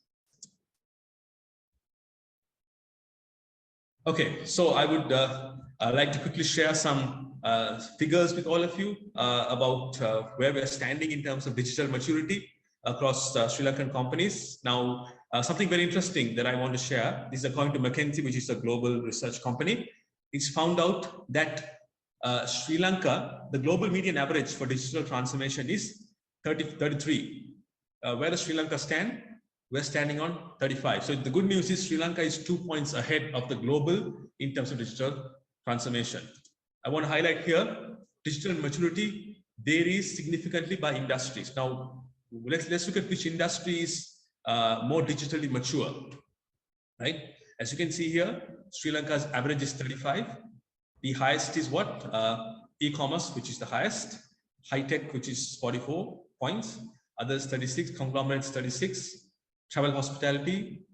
Okay, so I would like to quickly share some figures with all of you about where we're standing in terms of digital maturity across Sri Lankan companies. Now, something very interesting that I want to share, this is according to McKinsey, which is a global research company. It's found out that Sri Lanka, the global median average for digital transformation is 33. Where does Sri Lanka stand? We're standing on 35. So the good news is Sri Lanka is 2 points ahead of the global in terms of digital transformation. I want to highlight here, digital maturity varies significantly by industries. Now, let's look at which industry is more digitally mature, right? As you can see here, Sri Lanka's average is 35. The highest is what? E-commerce, which is the highest. High-tech, which is 44 points. Others 36, conglomerates 36. Travel, hospitality,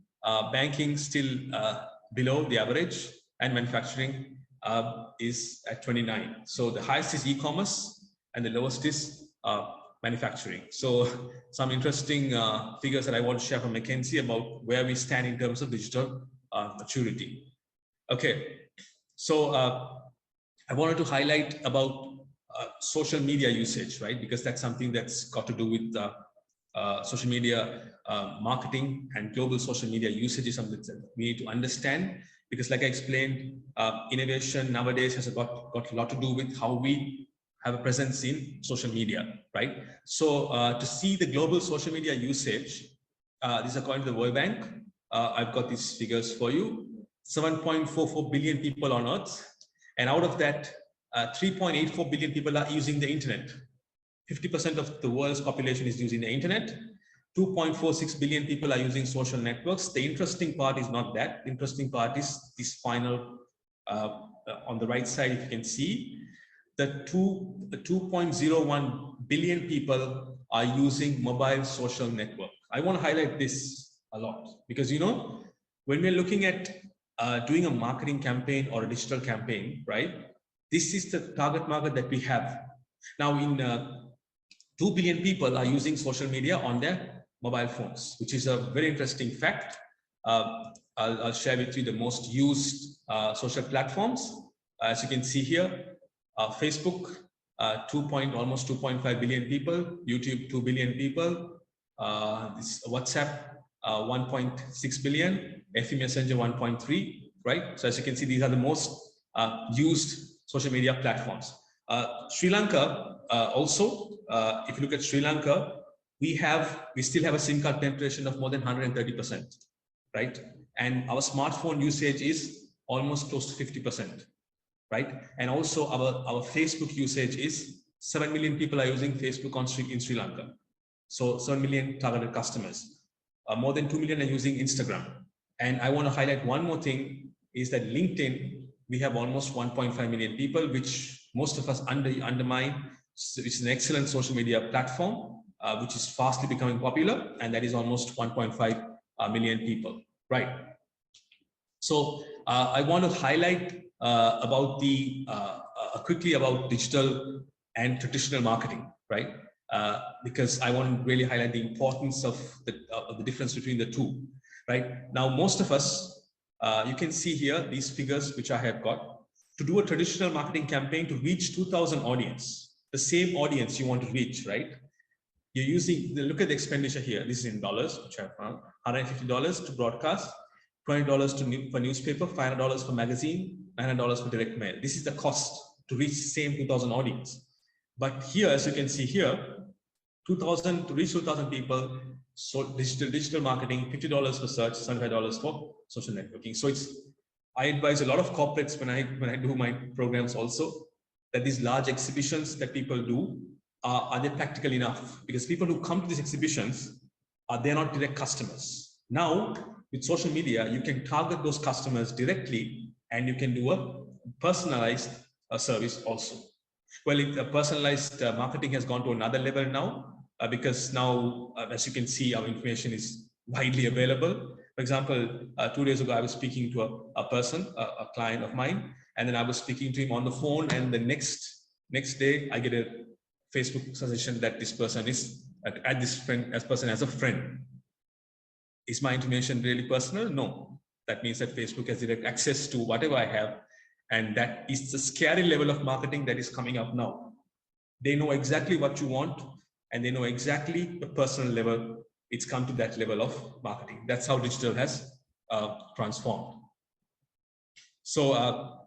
banking still below the average, and manufacturing is at 29. So the highest is e-commerce and the lowest is manufacturing. So some interesting figures that I want to share from McKinsey about where we stand in terms of digital maturity. Okay, so I wanted to highlight about social media usage, right? Because that's something that's got to do with social media marketing, and global social media usage is something that we need to understand, because like I explained, innovation nowadays has got a lot to do with how we have a presence in social media, right? So to see the global social media usage, this is according to the World Bank. I've got these figures for you. 7.44 billion people on Earth, and out of that, 3.84 billion people are using the internet. 50% of the world's population is using the internet. 2.46 billion people are using social networks. The interesting part is not that. The interesting part is this final, on the right side, if you can see, the 2.01 billion people are using mobile social network. I want to highlight this a lot, because, you know, when we're looking at doing a marketing campaign or a digital campaign, right? This is the target market that we have. Now, in 2 billion people are using social media on their mobile phones, which is a very interesting fact. I'll share with you the most used social platforms. As you can see here, Facebook, almost 2.5 billion people, YouTube, 2 billion people, this WhatsApp, 1.6 billion, FE Messenger, 1.3, right? So as you can see, these are the most used social media platforms. Sri Lanka also, if you look at Sri Lanka, we still have a SIM card penetration of more than 130%, right? And our smartphone usage is almost close to 50%, right? And also our Facebook usage is 7 million people are using Facebook in Sri Lanka. So 7 million targeted customers. More than 2 million are using Instagram. And I want to highlight one more thing, is that LinkedIn, we have almost 1.5 million people, which most of us undermine. It's an excellent social media platform, which is fastly becoming popular, and that is almost 1.5 million people, right? So I want to highlight about quickly about digital and traditional marketing, right? Because I want to really highlight the importance of the difference between the two, right? Now, most of us, you can see here these figures which I have got. To do a traditional marketing campaign to reach 2,000 audience, the same audience you want to reach, right? You're using, look at the expenditure here. This is in dollars, which I found. $150 to broadcast, $20 for newspaper, $500 for magazine, $900 for direct mail. This is the cost to reach the same 2,000 audience. But here, as you can see here, 2,000 to reach 2,000 people, so digital marketing, $50 for search, $75 for social networking. So I advise a lot of corporates when I do my programs also, that these large exhibitions that people do, are they practical enough? Because people who come to these exhibitions they're not direct customers. Now, with social media, you can target those customers directly and you can do a personalized service also. Well, personalized marketing has gone to another level now because now, as you can see, our information is widely available. For example, 2 days ago, I was speaking to a person, a client of mine, and then I was speaking to him on the phone, and the next day, I get a Facebook suggestion that this person is add this person as a friend. Is my information really personal? No. That means that Facebook has direct access to whatever I have, and that is the scary level of marketing that is coming up now. They know exactly what you want, and they know exactly the personal level. It's come to that level of marketing. That's how digital has transformed. So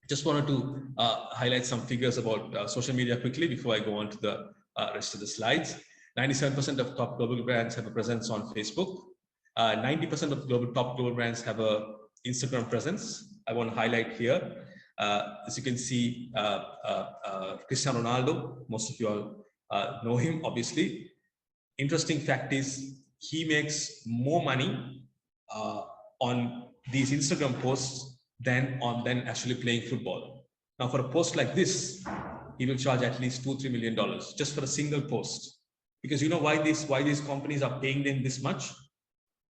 just wanted to highlight some figures about social media quickly before I go on to the rest of the slides. 97% of top global brands have a presence on Facebook. 90% of top global brands have a Instagram presence. I want to highlight here. As you can see, Cristiano Ronaldo, most of you all know him, obviously. Interesting fact is he makes more money on these Instagram posts than actually playing football. Now, for a post like this, he will charge at least $2-3 million just for a single post. Because you know why these companies are paying them this much?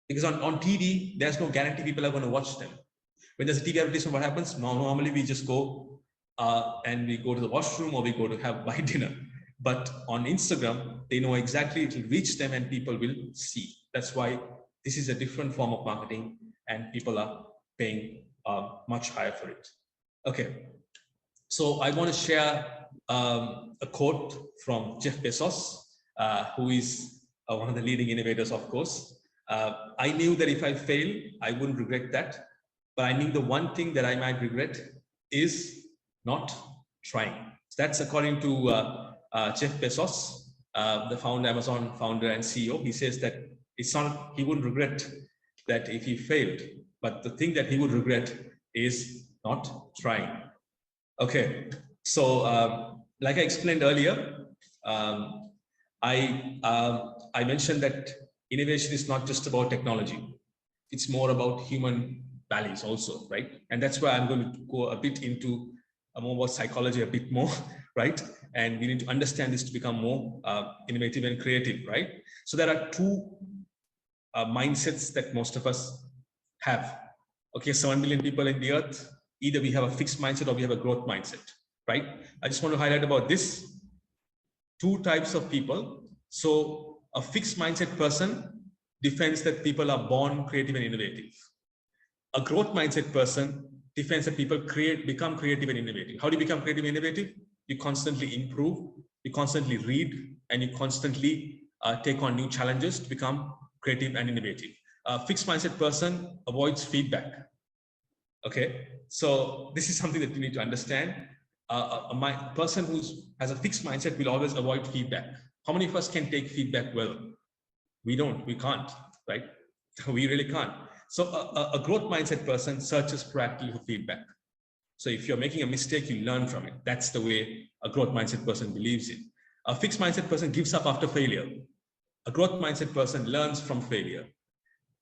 Because on TV, there's no guarantee people are going to watch them. When there's a TV advertisement, what happens? Normally we just go and we go to the washroom or we go to buy dinner. But on Instagram, they know exactly it will reach them and people will see. That's why this is a different form of marketing and people are paying much higher for it. Okay, so I want to share a quote from Jeff Bezos, who is one of the leading innovators, of course. I knew that if I fail, I wouldn't regret that. But I knew the one thing that I might regret is not trying. So that's according to Jeff Bezos, the Amazon founder and CEO. He says that he wouldn't regret that if he failed, but the thing that he would regret is not trying. Okay, so like I explained earlier, I mentioned that innovation is not just about technology. It's more about human values also, right? And that's why I'm going to go a bit into more about psychology a bit more, right? And we need to understand this to become more innovative and creative, right? So there are two mindsets that most of us have. Okay, 7 billion people in the earth. Either we have a fixed mindset or we have a growth mindset, right? I just want to highlight about this. Two types of people. So a fixed mindset person defends that people are born creative and innovative. A growth mindset person defends that people become creative and innovative. How do you become creative and innovative? You constantly improve, you constantly read, and you constantly take on new challenges to become creative and innovative. A fixed mindset person avoids feedback. Okay, so this is something that you need to understand. A person who has a fixed mindset will always avoid feedback. How many of us can take feedback well? We can't, right? We really can't. So a growth mindset person searches proactively for feedback. So if you're making a mistake, you learn from it. That's the way a growth mindset person believes in. A fixed mindset person gives up after failure. A growth mindset person learns from failure.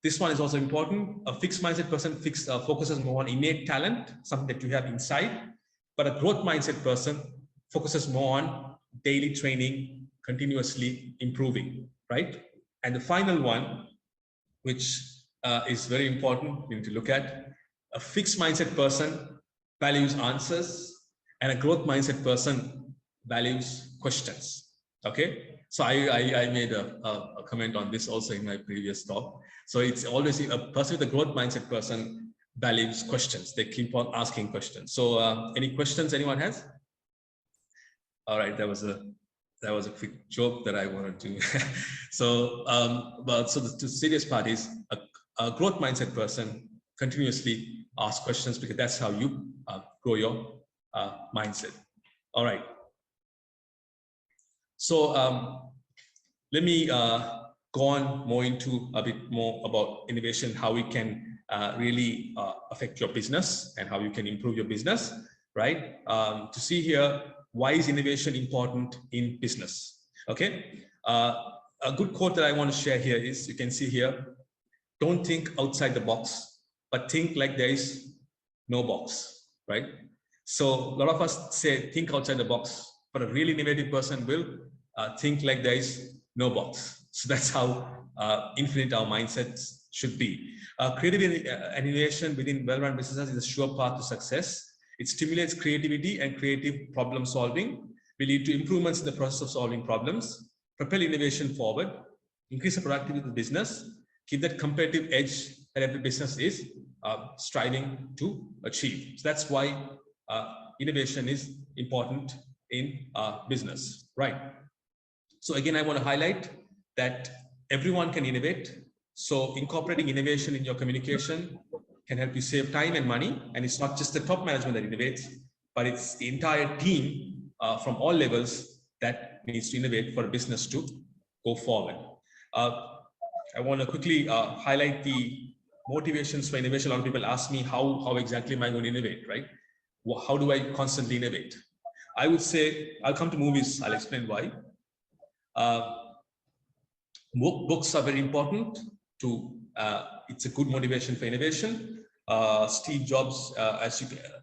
This one is also important. A fixed mindset person focuses more on innate talent, something that you have inside. But a growth mindset person focuses more on daily training, continuously improving, right? And the final one, which is very important, we need to look at. A fixed mindset person values answers, and a growth mindset person values questions. Okay, so I made a comment on this also in my previous talk. So it's always a person with a growth mindset person values questions. They keep on asking questions. So any questions anyone has? All right, that was a quick joke that I wanted to. So, the serious part is a growth mindset person continuously asks questions because that's how you grow your mindset. All right. So let me go on more into a bit more about innovation, how we can really affect your business and how you can improve your business, right? To see here, why is innovation important in business? Okay. a good quote that I want to share here is, you can see here, don't think outside the box, but think like there is no box, right? So a lot of us say, think outside the box, but a really innovative person will think like there is no box. So that's how infinite our mindsets should be. Creativity and innovation within well-run businesses is a sure path to success. It stimulates creativity and creative problem solving, will lead to improvements in the process of solving problems, propel innovation forward, increase the productivity of the business, keep that competitive edge that every business is striving to achieve. So that's why innovation is important in business, right? So again, I want to highlight that everyone can innovate. So incorporating innovation in your communication can help you save time and money. And it's not just the top management that innovates, but it's the entire team from all levels that needs to innovate for a business to go forward. I want to quickly highlight the motivations for innovation. A lot of people ask me, how exactly am I going to innovate, right? How do I constantly innovate? I would say, I'll come to movies, I'll explain why. Books are very important to, it's a good motivation for innovation. Steve Jobs,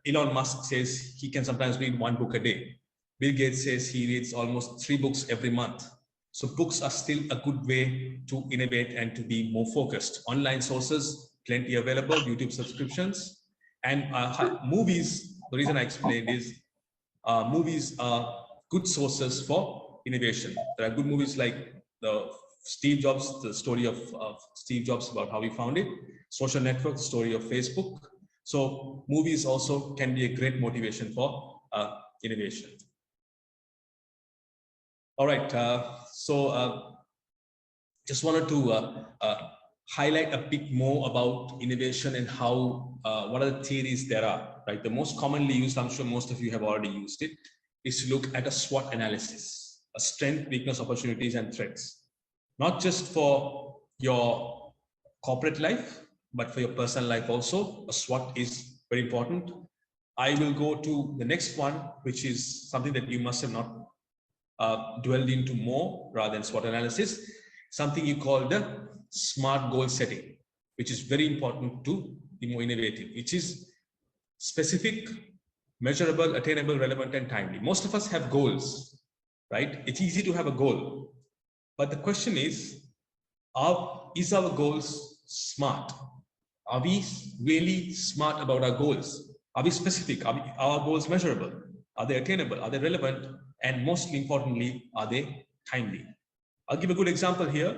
Elon Musk says he can sometimes read 1 book a day. Bill Gates says he reads almost 3 books every month. So books are still a good way to innovate and to be more focused. Online sources, plenty available, YouTube subscriptions, and movies. The reason I explained is movies are good sources for innovation. There are good movies like the Steve Jobs, the story of Steve Jobs about how he found it, Social Network, the story of Facebook. So movies also can be a great motivation for innovation. All right, just wanted to highlight a bit more about innovation and how, what are the theories there are, right? The most commonly used, I'm sure most of you have already used it, is to look at a SWOT analysis, a strength, weakness, opportunities, and threats. Not just for your corporate life, but for your personal life also. A SWOT is very important. I will go to the next one, which is something that you must have not dwelled into more rather than SWOT analysis, something you call the SMART goal setting, which is very important to be more innovative, which is specific, measurable, attainable, relevant, and timely. Most of us have goals, right? It's easy to have a goal, but the question is our goals smart? Are we really smart about our goals? Are we specific? Are our goals measurable? Are they attainable? Are they relevant? And most importantly, are they timely? I'll give a good example here.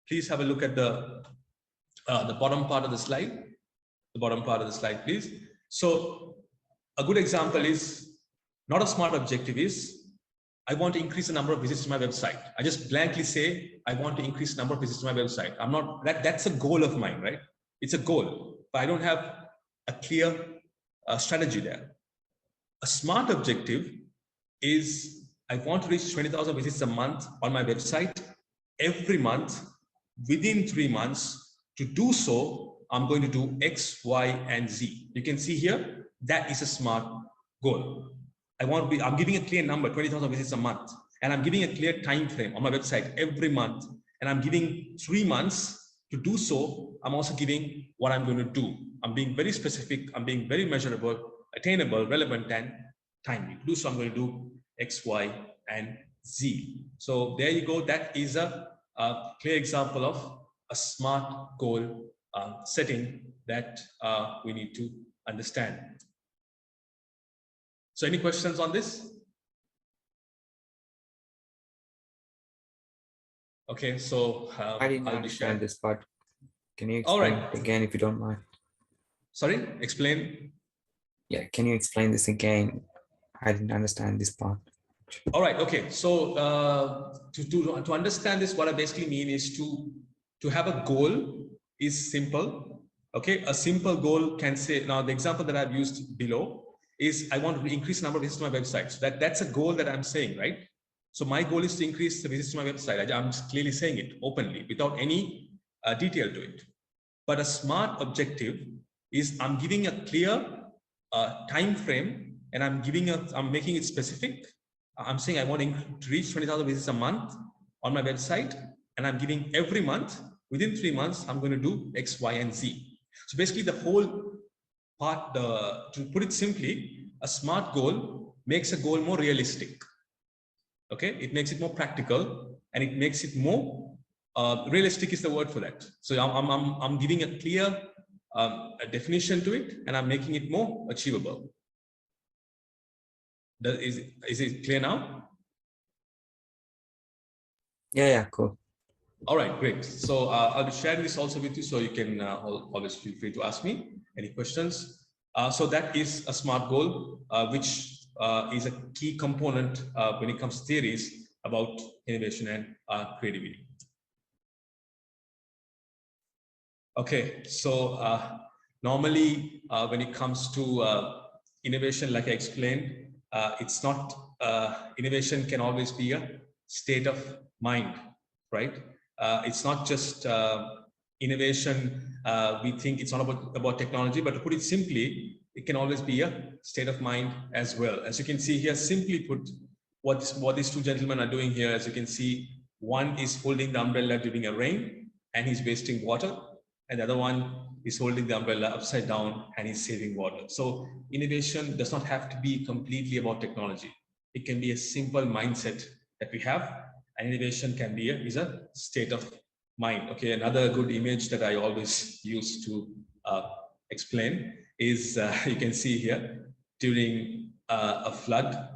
Please have a look at the bottom part of the slide. The bottom part of the slide, please. So a good example is, not a SMART objective is, I want to increase the number of visits to my website. I just blankly say, I want to increase the number of visits to my website. I'm not, that's a goal of mine, right? It's a goal, but I don't have a clear strategy there. A SMART objective is, I want to reach 20,000 visits a month on my website every month within 3 months. To do so, I'm going to do X, Y, and Z. You can see here, that is a SMART goal. I'm giving a clear number, 20,000 visits a month, and I'm giving a clear time frame on my website every month, and I'm giving 3 months. To do so, I'm also giving what I'm going to do. I'm being very specific, I'm being very measurable, attainable, relevant, and timely. To do so, I'm going to do X, Y, and Z. So there you go. That is a clear example of a SMART goal setting that we need to understand. So any questions on this? Okay, so I didn't understand this part. Can you explain it again if you don't mind? Sorry, explain. Yeah, can you explain this again? I didn't understand this part. All right, okay. So to understand this, what I basically mean is to have a goal is simple. Okay, a simple goal can say, now the example that I've used below is I want to increase the number of visits to my website. So that's a goal that I'm saying, right? So my goal is to increase the visits to my website. I'm just clearly saying it openly without any detail to it. But a SMART objective is I'm giving a clear time frame, and I'm making it specific. I'm saying I want to reach 20,000 visits a month on my website, and I'm giving every month, within 3 months, I'm going to do X, Y, and Z. So basically the whole part, to put it simply, a SMART goal makes a goal more realistic. Okay, it makes it more practical, and it makes it more realistic is the word for that. So I'm giving a clear a definition to it, and I'm making it more achievable. Is it clear now? Yeah, cool. All right, great. So I'll be sharing this also with you, so you can always feel free to ask me any questions. So that is a SMART goal, which is a key component when it comes to theories about innovation and creativity. Okay, so normally when it comes to innovation, like I explained, it's not, innovation can always be a state of mind, right? It's not just innovation, we think it's not about technology, but to put it simply, it can always be a state of mind as well. As you can see here, simply put, what these two gentlemen are doing here, as you can see, one is holding the umbrella during a rain and he's wasting water, and the other one is holding the umbrella upside down and he's saving water. So innovation does not have to be completely about technology. It can be a simple mindset that we have, and innovation can be is a state of mind. Okay, another good image that I always use to explain is you can see here during a flood,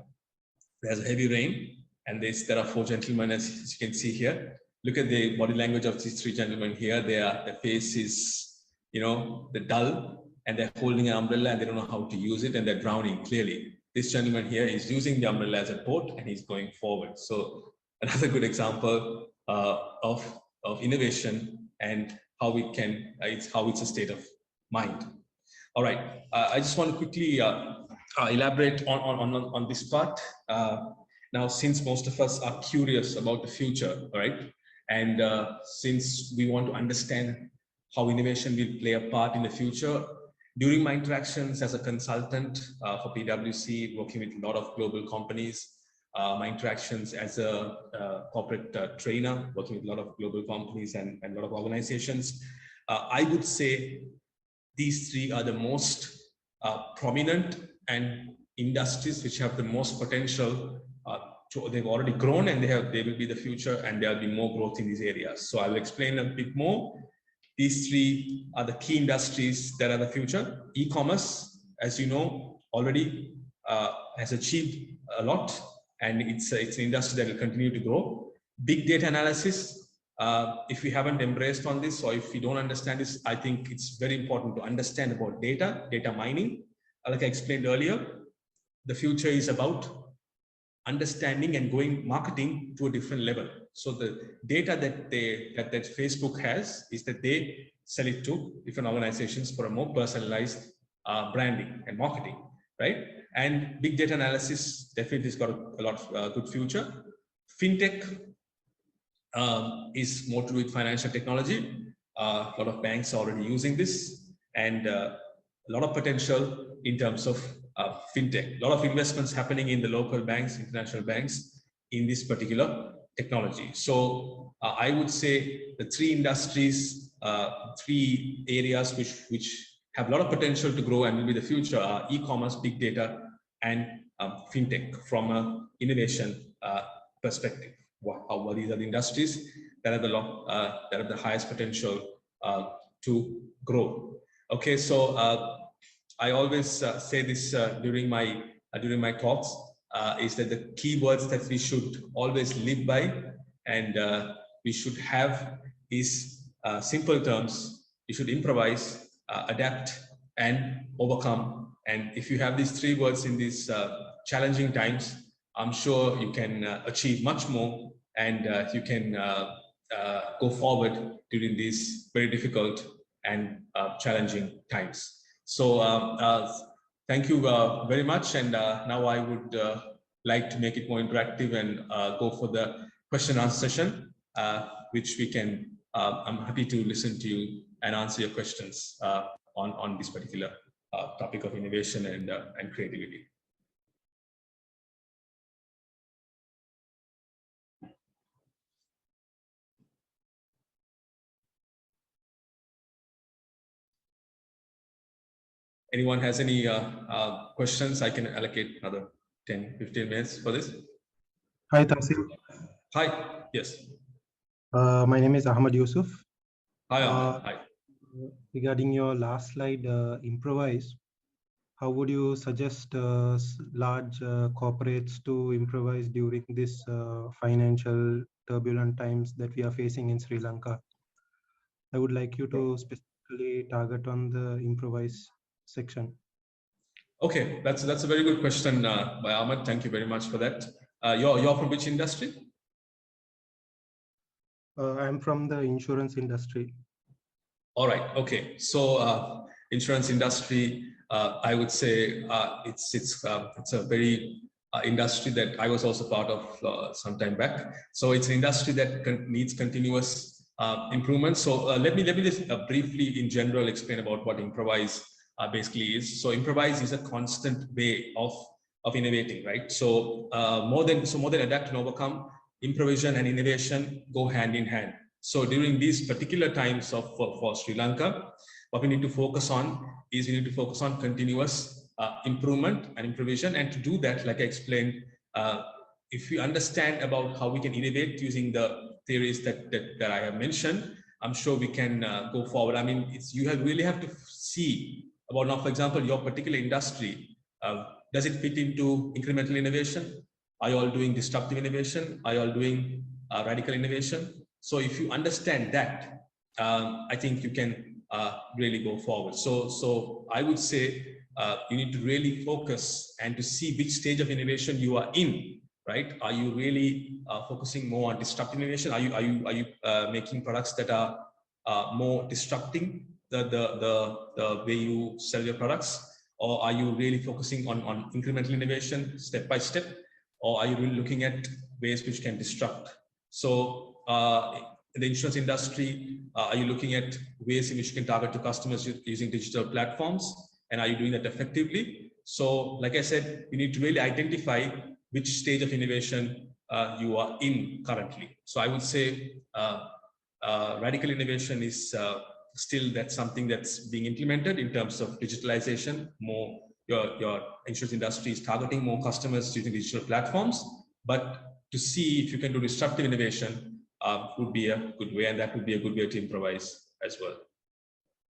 there's a heavy rain, and there are four gentlemen, as you can see here. Look at the body language of these three gentlemen here. Their face is, they're dull, and they're holding an umbrella and they don't know how to use it, and they're drowning clearly. This gentleman here is using the umbrella as a boat and he's going forward. So another good example of innovation and how it can, it's a state of mind. All right, I just want to quickly elaborate on this part. Now, since most of us are curious about the future, right? And since we want to understand how innovation will play a part in the future, during my interactions as a consultant for PwC, working with a lot of global companies, my interactions as a corporate trainer, working with a lot of global companies and a lot of organizations, I would say these three are the most prominent and industries which have the most potential. They've already grown and they will be the future, and there'll be more growth in these areas. So I will explain a bit more. These three are the key industries that are the future. E-commerce, as you know, already has achieved a lot, and it's an industry that will continue to grow. Big data analysis, if we haven't embraced on this, or if we don't understand this, I think it's very important to understand about data mining. Like I explained earlier, the future is about understanding and going marketing to a different level. So the data that Facebook has is that they sell it to different organizations for a more personalized branding and marketing, right? And big data analysis definitely has got a lot of good future. Fintech is more to do with financial technology. A lot of banks are already using this, and a lot of potential in terms of fintech. A lot of investments happening in the local banks, international banks, in this particular technology. So I would say the three industries, three areas which have a lot of potential to grow and will be the future are e-commerce, big data, and fintech from an innovation perspective. What these are the industries that have the highest potential to grow. Okay, so I always say this during my talks, is that the key words that we should always live by and we should have is simple terms. You should improvise, adapt, and overcome. And if you have these three words in these challenging times, I'm sure you can achieve much more, and you can go forward during these very difficult and challenging times. So thank you very much, and now I would like to make it more interactive and go for the question and answer session, which we can, I'm happy to listen to you and answer your questions on this particular topic of innovation and creativity. anyone has any questions, I can allocate another 10, 15 minutes for this. Hi, Thasim. Hi, yes. My name is Ahmad Yusuf. Hi, Ahmad. Hi. Regarding your last slide, improvise, how would you suggest large corporates to improvise during this financial turbulent times that we are facing in Sri Lanka? I would like you to specifically target on the improvise section. Okay, that's a very good question by Ahmad. Thank you very much for that. You're from which industry? I'm from the insurance industry. All right. Okay. So insurance industry, I would say it's a very industry that I was also part of some time back. So it's an industry that needs continuous improvement. So let me just briefly, in general, explain about what improvise basically is. So improvise is a constant way of innovating, right? So more than adapt and overcome, improvisation and innovation go hand in hand. So during these particular times for Sri Lanka, what we need to focus on is we need to focus on continuous improvement and improvisation. And to do that, like I explained, if we understand about how we can innovate using the theories that I have mentioned, I'm sure we can go forward. I mean, you really have to see about now, for example, your particular industry, does it fit into incremental innovation? Are you all doing disruptive innovation? Are you all doing radical innovation? So if you understand that, I think you can really go forward. So I would say you need to really focus and to see which stage of innovation you are in, right? Are you really focusing more on disruptive innovation? Are you making products that are more disrupting the way you sell your products? Or are you really focusing on incremental innovation step by step? Or are you really looking at ways which can disrupt? So in the insurance industry, are you looking at ways in which you can target to customers using digital platforms? And are you doing that effectively? So like I said, you need to really identify which stage of innovation you are in currently. So I would say radical innovation is still that's something that's being implemented in terms of digitalization. More your insurance industry is targeting more customers using digital platforms, but to see if you can do disruptive innovation would be a good way, and that would be a good way to improvise as well.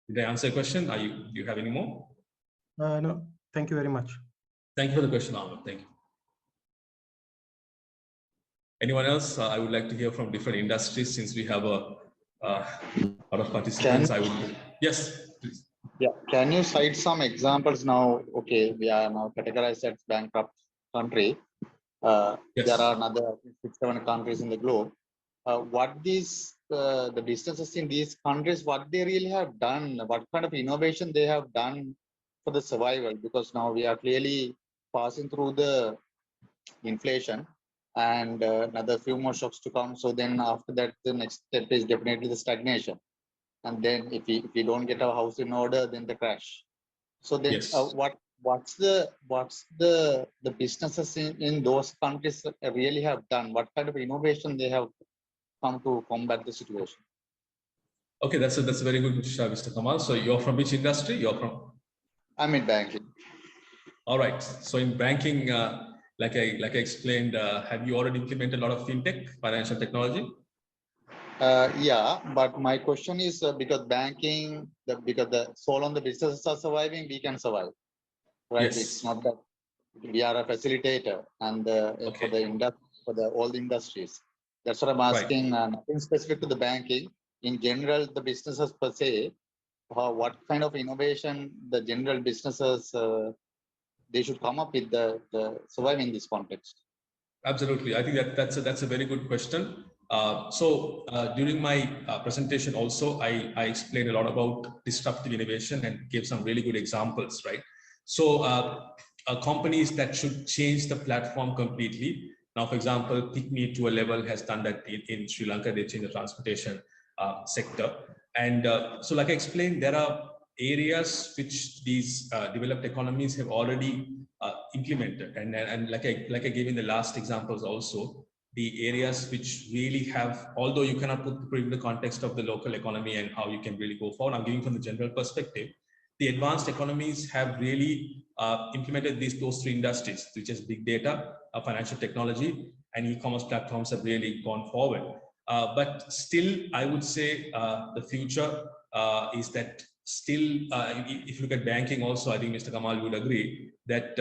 Did I answer your question? Do you have any more? No, thank you very much. Thank you for the question, Ahmed. Thank you. Anyone else? I would like to hear from different industries since we have a lot of participants. Yes, please. Yeah, can you cite some examples now? Okay, we are now categorized as bankrupt country. Yes. There are another 6-7 countries in the globe. What the businesses in these countries, what they really have done, what kind of innovation they have done for the survival? Because now we are clearly passing through the inflation and another few more shocks to come. So then after that, the next step is definitely the stagnation. And then if we don't get our house in order, then the crash. So then yes. What's the businesses in those countries really have done? What kind of innovation they have come to combat the situation? Okay, that's a very good, Mr. Kamal. So you're from which industry? You're from? I'm in banking. All right. So in banking, like I explained, have you already implemented a lot of fintech, financial technology? Yeah, but my question is because banking, because so long the businesses are surviving, we can survive, right? Yes. It's not that we are a facilitator, and okay. for all the industries. That's what I'm asking. Right. Nothing specific to the banking. In general, the businesses per se, what kind of innovation the general businesses they should come up with the survive in this context? Absolutely, I think that's a very good question. So during my presentation also, I explained a lot about disruptive innovation and gave some really good examples, right? So companies that should change the platform completely. Now, for example, Pick Me to a Level has done that in Sri Lanka. They changed the transportation sector. And so like I explained, there are areas which these developed economies have already implemented. And like I gave in the last examples also, the areas which really have, although you cannot put it in the context of the local economy and how you can really go forward, I'm giving from the general perspective. the advanced economies have really implemented those three industries, which is big data, financial technology, and e-commerce platforms have really gone forward. But still, I would say the future is that still, if you look at banking also, I think Mr. Kamal would agree that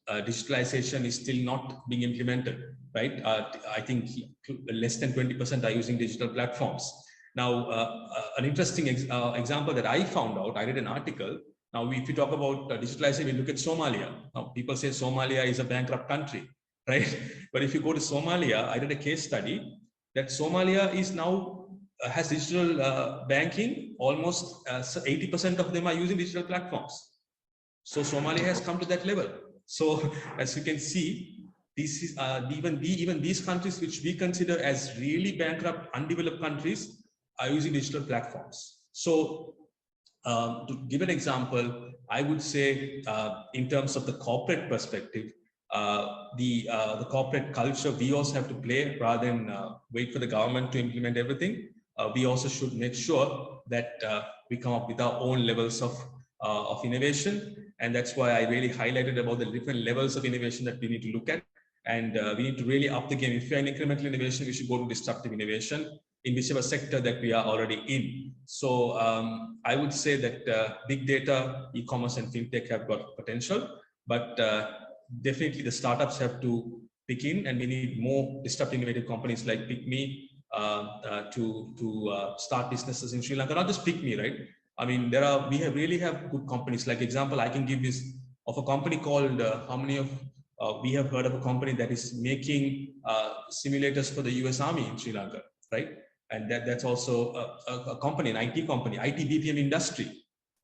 digitalization is still not being implemented, right? I think less than 20% are using digital platforms. Now, an interesting example that I found out, I read an article. Now, if you talk about digitalization, we look at Somalia. Now, people say Somalia is a bankrupt country, right? But if you go to Somalia, I did a case study that Somalia is now has digital banking. Almost 80% of them are using digital platforms. So Somalia has come to that level. So as you can see, this is even these countries which we consider as really bankrupt, undeveloped countries are using digital platforms. So to give an example, I would say in terms of the corporate perspective, the corporate culture we also have to play rather than wait for the government to implement everything. We also should make sure that we come up with our own levels of innovation. And that's why I really highlighted about the different levels of innovation that we need to look at. And we need to really up the game. If you're in incremental innovation, we should go to disruptive innovation in whichever sector that we are already in. So I would say that big data, e-commerce and fintech have got potential, but definitely the startups have to pick in, and we need more disruptive innovative companies like PickMe to start businesses in Sri Lanka. Not just PickMe, right? I mean, we really have good companies. Like example, I can give is of a company called, how many of we have heard of a company that is making simulators for the US Army in Sri Lanka, right? And that's also a company, an IT company, IT BPM industry,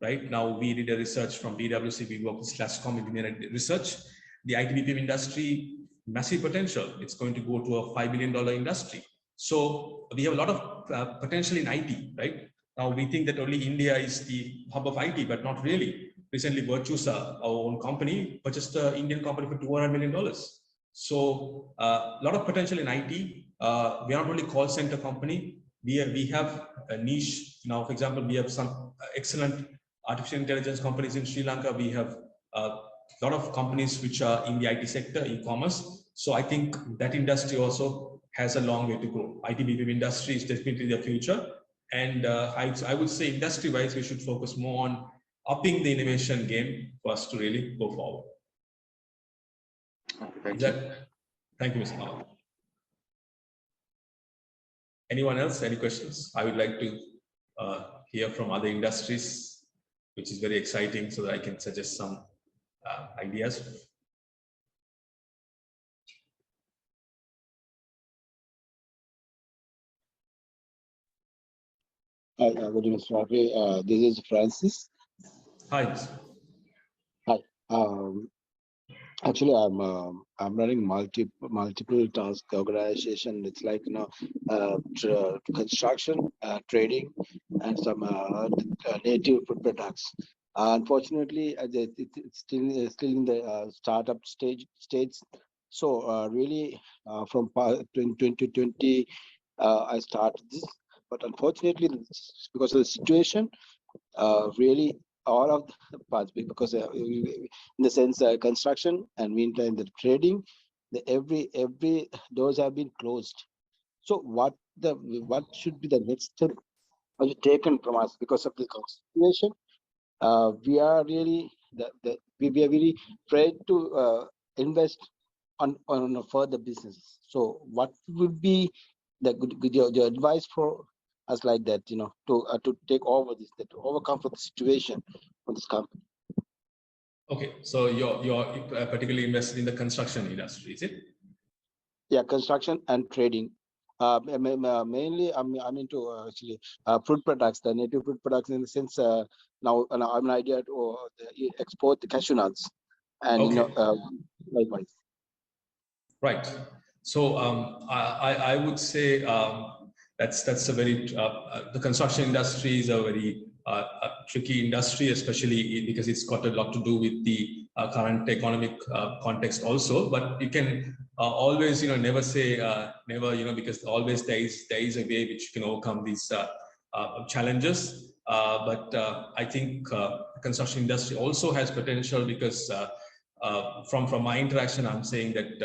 right? Now we did a research from PwC, we work with /com engineering research. The IT BPM industry, massive potential. It's going to go to a $5 billion industry. So we have a lot of potential in IT, right? Now we think that only India is the hub of IT, but not really. Recently, Virtusa, our own company, purchased an Indian company for $200 million. So a lot of potential in IT. We are not only call center company. We have a niche. Now, for example, we have some excellent artificial intelligence companies in Sri Lanka. We have a lot of companies which are in the IT sector, e-commerce. So I think that industry also has a long way to go. IT BPM industry is definitely the future. And I would say industry-wise, we should focus more on upping the innovation game for us to really go forward. Thank you. Thank you, Mr. Mala. Anyone else? Any questions? I would like to hear from other industries, which is very exciting, so that I can suggest some ideas. Hi, good evening, Mr. Rafi. This is Francis. Hi. Hi. Actually, I'm running multiple task organization. It's like construction, trading, and some native food products. Unfortunately, it's still in the startup stage. So really, from 2020, I started this. But unfortunately, because of the situation, really all of the parts, because in the sense construction and meantime the trading, every doors have been closed. So what should be the next step taken from us because of the situation? We are really we are really afraid to invest on further business. So what would be the your advice for us like that, to take over this, to overcome for the situation for this company? Okay, so you're particularly invested in the construction industry, is it? Yeah, construction and trading. Mainly, I'm into actually fruit products, the native fruit products, in the sense now I'm an idea to export the cashew nuts, and okay. Likewise. Right. So I would say that's a very the construction industry is a very tricky industry, especially because it's got a lot to do with the current economic context also. But you can always never say never, because always there is a way which you can overcome these challenges. But I think construction industry also has potential, because from my interaction, I'm saying that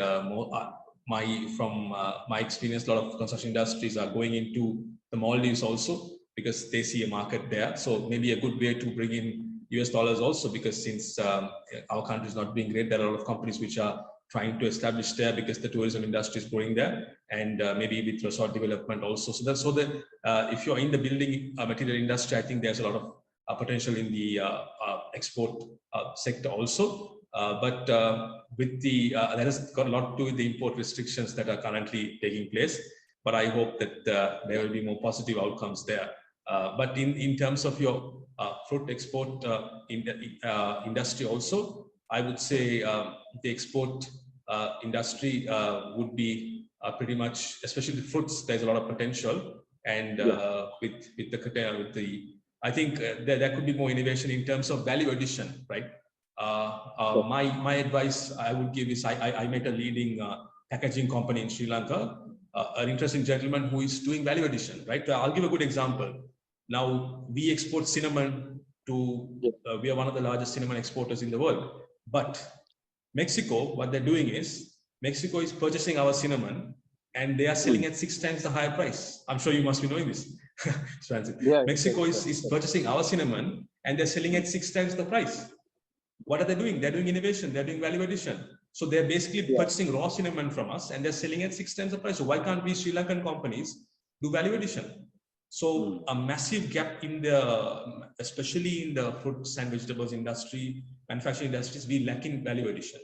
my experience, a lot of construction industries are going into the Maldives also, because they see a market there. So maybe a good way to bring in US dollars also, because since our country is not being great, there are a lot of companies which are trying to establish there, because the tourism industry is growing there, and maybe with resort development also. So if you're in the building material industry, I think there's a lot of potential in the export sector also. But with the that has got a lot to do with the import restrictions that are currently taking place. But I hope that there will be more positive outcomes there. But in terms of your fruit export industry also, I would say the export industry would be pretty much, especially the fruits, there's a lot of potential. And with the I think there could be more innovation in terms of value addition, right? My advice I would give is, I met a leading packaging company in Sri Lanka, an interesting gentleman who is doing value addition, right? I'll give a good example. Now we export cinnamon to, we are one of the largest cinnamon exporters in the world. But Mexico, what they're doing is, Mexico is purchasing our cinnamon and they are selling at 6 times the higher price. I'm sure you must be knowing this. Mexico is purchasing our cinnamon and they're selling at 6 times the price. What are they doing? They're doing innovation, they're doing value addition. So they're basically purchasing raw cinnamon from us and they're selling at 6 times the price. So why can't we Sri Lankan companies do value addition? So a massive gap in the, especially in the fruits and vegetables industry, manufacturing industries, we lack in value addition.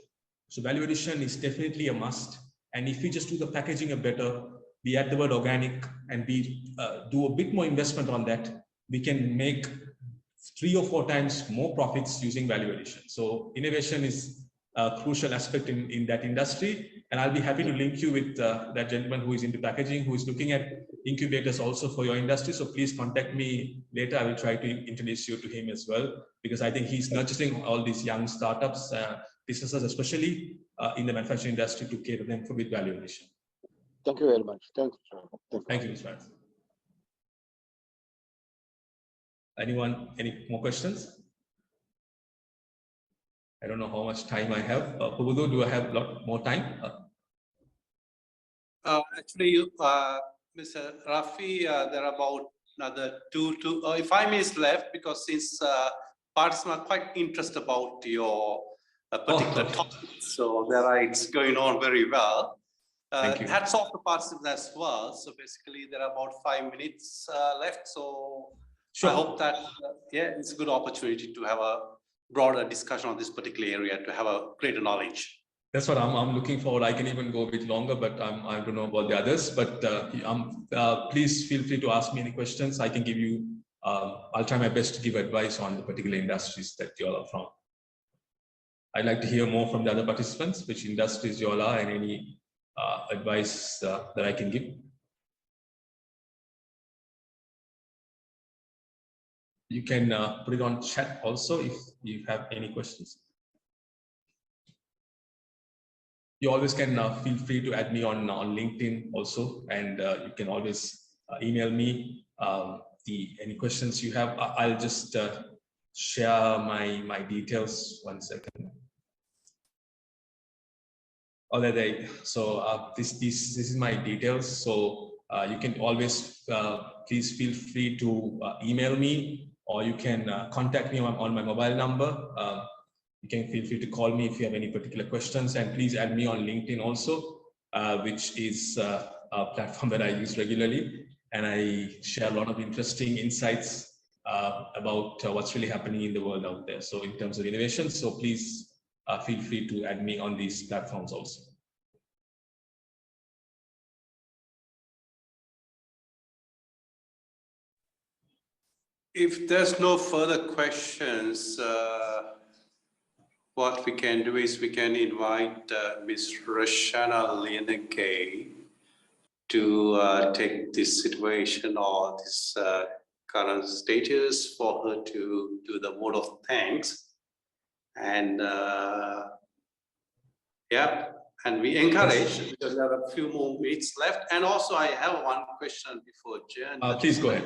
So value addition is definitely a must. And if we just do the packaging a better, we add the word organic, and we do a bit more investment on that, we can make 3 or 4 times more profits using value addition. So innovation is a crucial aspect in that industry. And I'll be happy to link you with that gentleman who is into packaging, who is looking at incubators also for your industry. So please contact me later. I will try to introduce you to him as well, because I think he's nurturing all these young startups, businesses, especially in the manufacturing industry, to cater them for with value addition. Thank you very much. Thank you. Thank you, Mr. Vance. Anyone, any more questions? I don't know how much time I have. Pubudu, do I have a lot more time? Actually, Mr. Rafi, there are about another 5 minutes left, because since participants are quite interested about your particular topic, so it's going on very well. Hats off to participants as well. So basically, there are about 5 minutes left. So I hope that it's a good opportunity to have a broader discussion on this particular area, to have a greater knowledge. That's what I'm looking forward. I can even go a bit longer, but I don't know about the others. But please feel free to ask me any questions. I can give you, I'll try my best to give advice on the particular industries that you all are from. I'd like to hear more from the other participants, which industries you all are, and any advice that I can give. You can put it on chat also if you have any questions. You always can feel free to add me on LinkedIn also, and you can always email me any questions you have. I'll just share my details 1 second. So this is my details. So you can always please feel free to email me, or you can contact me on my mobile number. You can feel free to call me if you have any particular questions, and please add me on LinkedIn also, which is a platform that I use regularly, and I share a lot of interesting insights about what's really happening in the world out there. So in terms of innovation, so please feel free to add me on these platforms also. If there's no further questions, what we can do is we can invite Ms. Rashana Lieneke to take this situation or this current status for her to do the vote of thanks. And and we encourage, because there are a few more minutes left. And also I have one question before Jen. Please go ahead.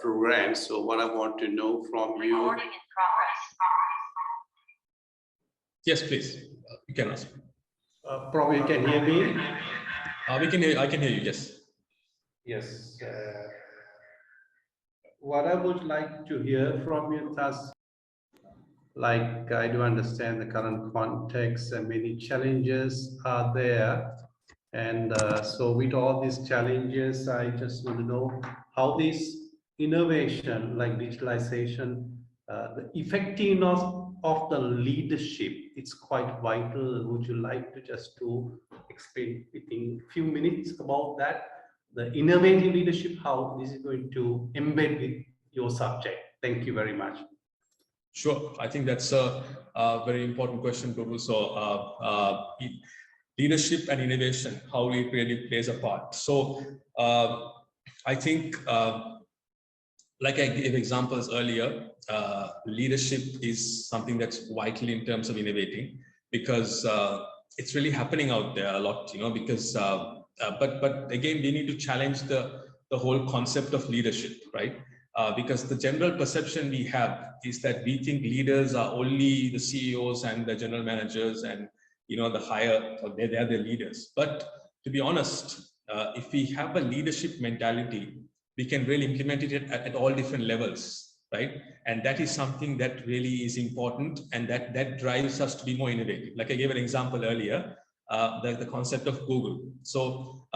program. So what I want to know from you. Recording in progress. Yes, please. You can ask. Probably you can hear me. We can hear. I can hear you. Yes. Yes. What I would like to hear from you, Thasim, like I do understand the current context and many challenges are there. And so with all these challenges, I just want to know how this innovation like digitalization, the effectiveness of the leadership, it's quite vital. Would you like to just to explain within a few minutes about that? The innovative leadership, how this is going to embed with your subject. Thank you very much. Sure. I think that's a very important question, Prabhu. So leadership and innovation, how it really plays a part. So I think, like I gave examples earlier, leadership is something that's vital in terms of innovating, because it's really happening out there a lot, because, but again, we need to challenge the whole concept of leadership, right? Because the general perception we have is that we think leaders are only the CEOs and the general managers and the higher, or they're the leaders. But to be honest, if we have a leadership mentality, we can really implement it at all different levels, right? And that is something that really is important, and that drives us to be more innovative. Like I gave an example earlier, the concept of Google. So,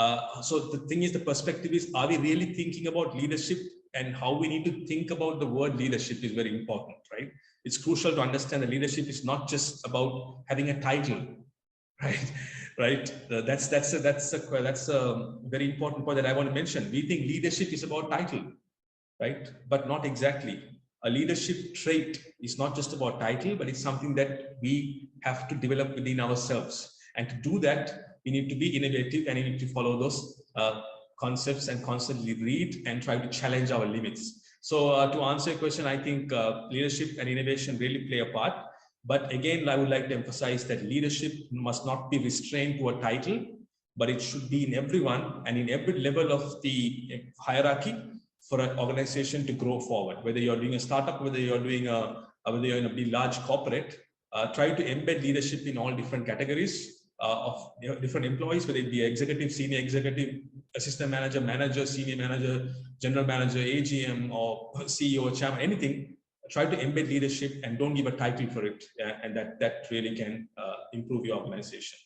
so the thing is, the perspective is, are we really thinking about leadership? And how we need to think about the word leadership is very important, right? It's crucial to understand that leadership is not just about having a title, right? Right. That's a very important point that I want to mention. We think leadership is about title, right? But not exactly. A leadership trait is not just about title, but it's something that we have to develop within ourselves. And to do that, we need to be innovative, and we need to follow those concepts and constantly read and try to challenge our limits. So to answer your question, I think leadership and innovation really play a part. But again, I would like to emphasize that leadership must not be restrained to a title, but it should be in everyone and in every level of the hierarchy for an organization to grow forward. Whether you're doing a startup, whether you're doing whether you're in a big large corporate, try to embed leadership in all different categories of different employees, whether it be executive, senior executive, assistant manager, manager, senior manager, general manager, AGM, or CEO, chairman, anything. Try to embed leadership and don't give a title for it, and that really can improve your organization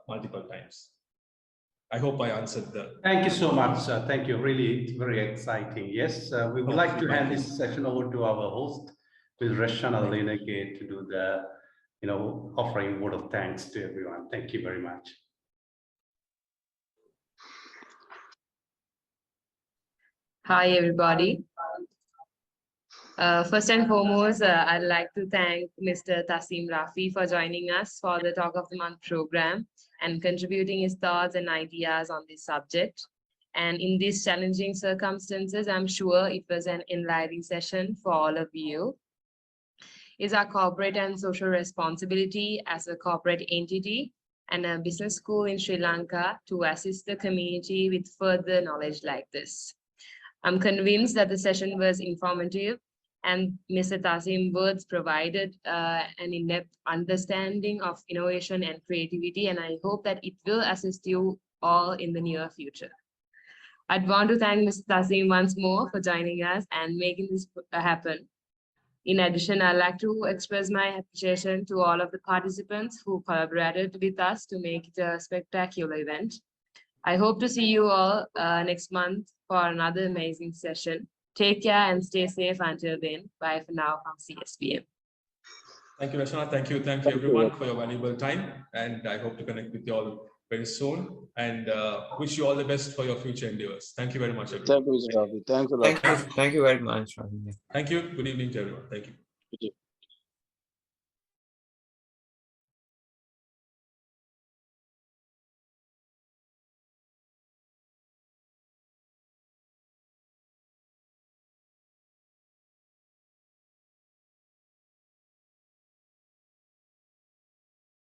multiple times. I hope I answered the. Thank you so much. Thank you. Really, it's very exciting. Yes, we would like to hand this session over to our host, Ms. Rashana Lenegate, to do the, offering word of thanks to everyone. Thank you very much. Hi, everybody. First and foremost, I'd like to thank Mr. Thasim Rafi for joining us for the Talk of the Month program and contributing his thoughts and ideas on this subject. And in these challenging circumstances, I'm sure it was an enlightening session for all of you. It's our corporate and social responsibility as a corporate entity and a business school in Sri Lanka to assist the community with further knowledge like this. I'm convinced that the session was informative, and Mr. Thasim's words provided an in-depth understanding of innovation and creativity, and I hope that it will assist you all in the near future. I'd want to thank Mr. Thasim once more for joining us and making this happen. In addition, I'd like to express my appreciation to all of the participants who collaborated with us to make it a spectacular event. I hope to see you all next month for another amazing session. Take care and stay safe until then. Bye for now from CSBM. Thank you, Rashana. Thank you everyone for your valuable time. And I hope to connect with you all very soon. And wish you all the best for your future endeavors. Thank you very much, everyone. Thank you, Mr. Rafi. Thanks a lot. Thank you very much, Rafi. Thank you. Good evening to everyone. Thank you.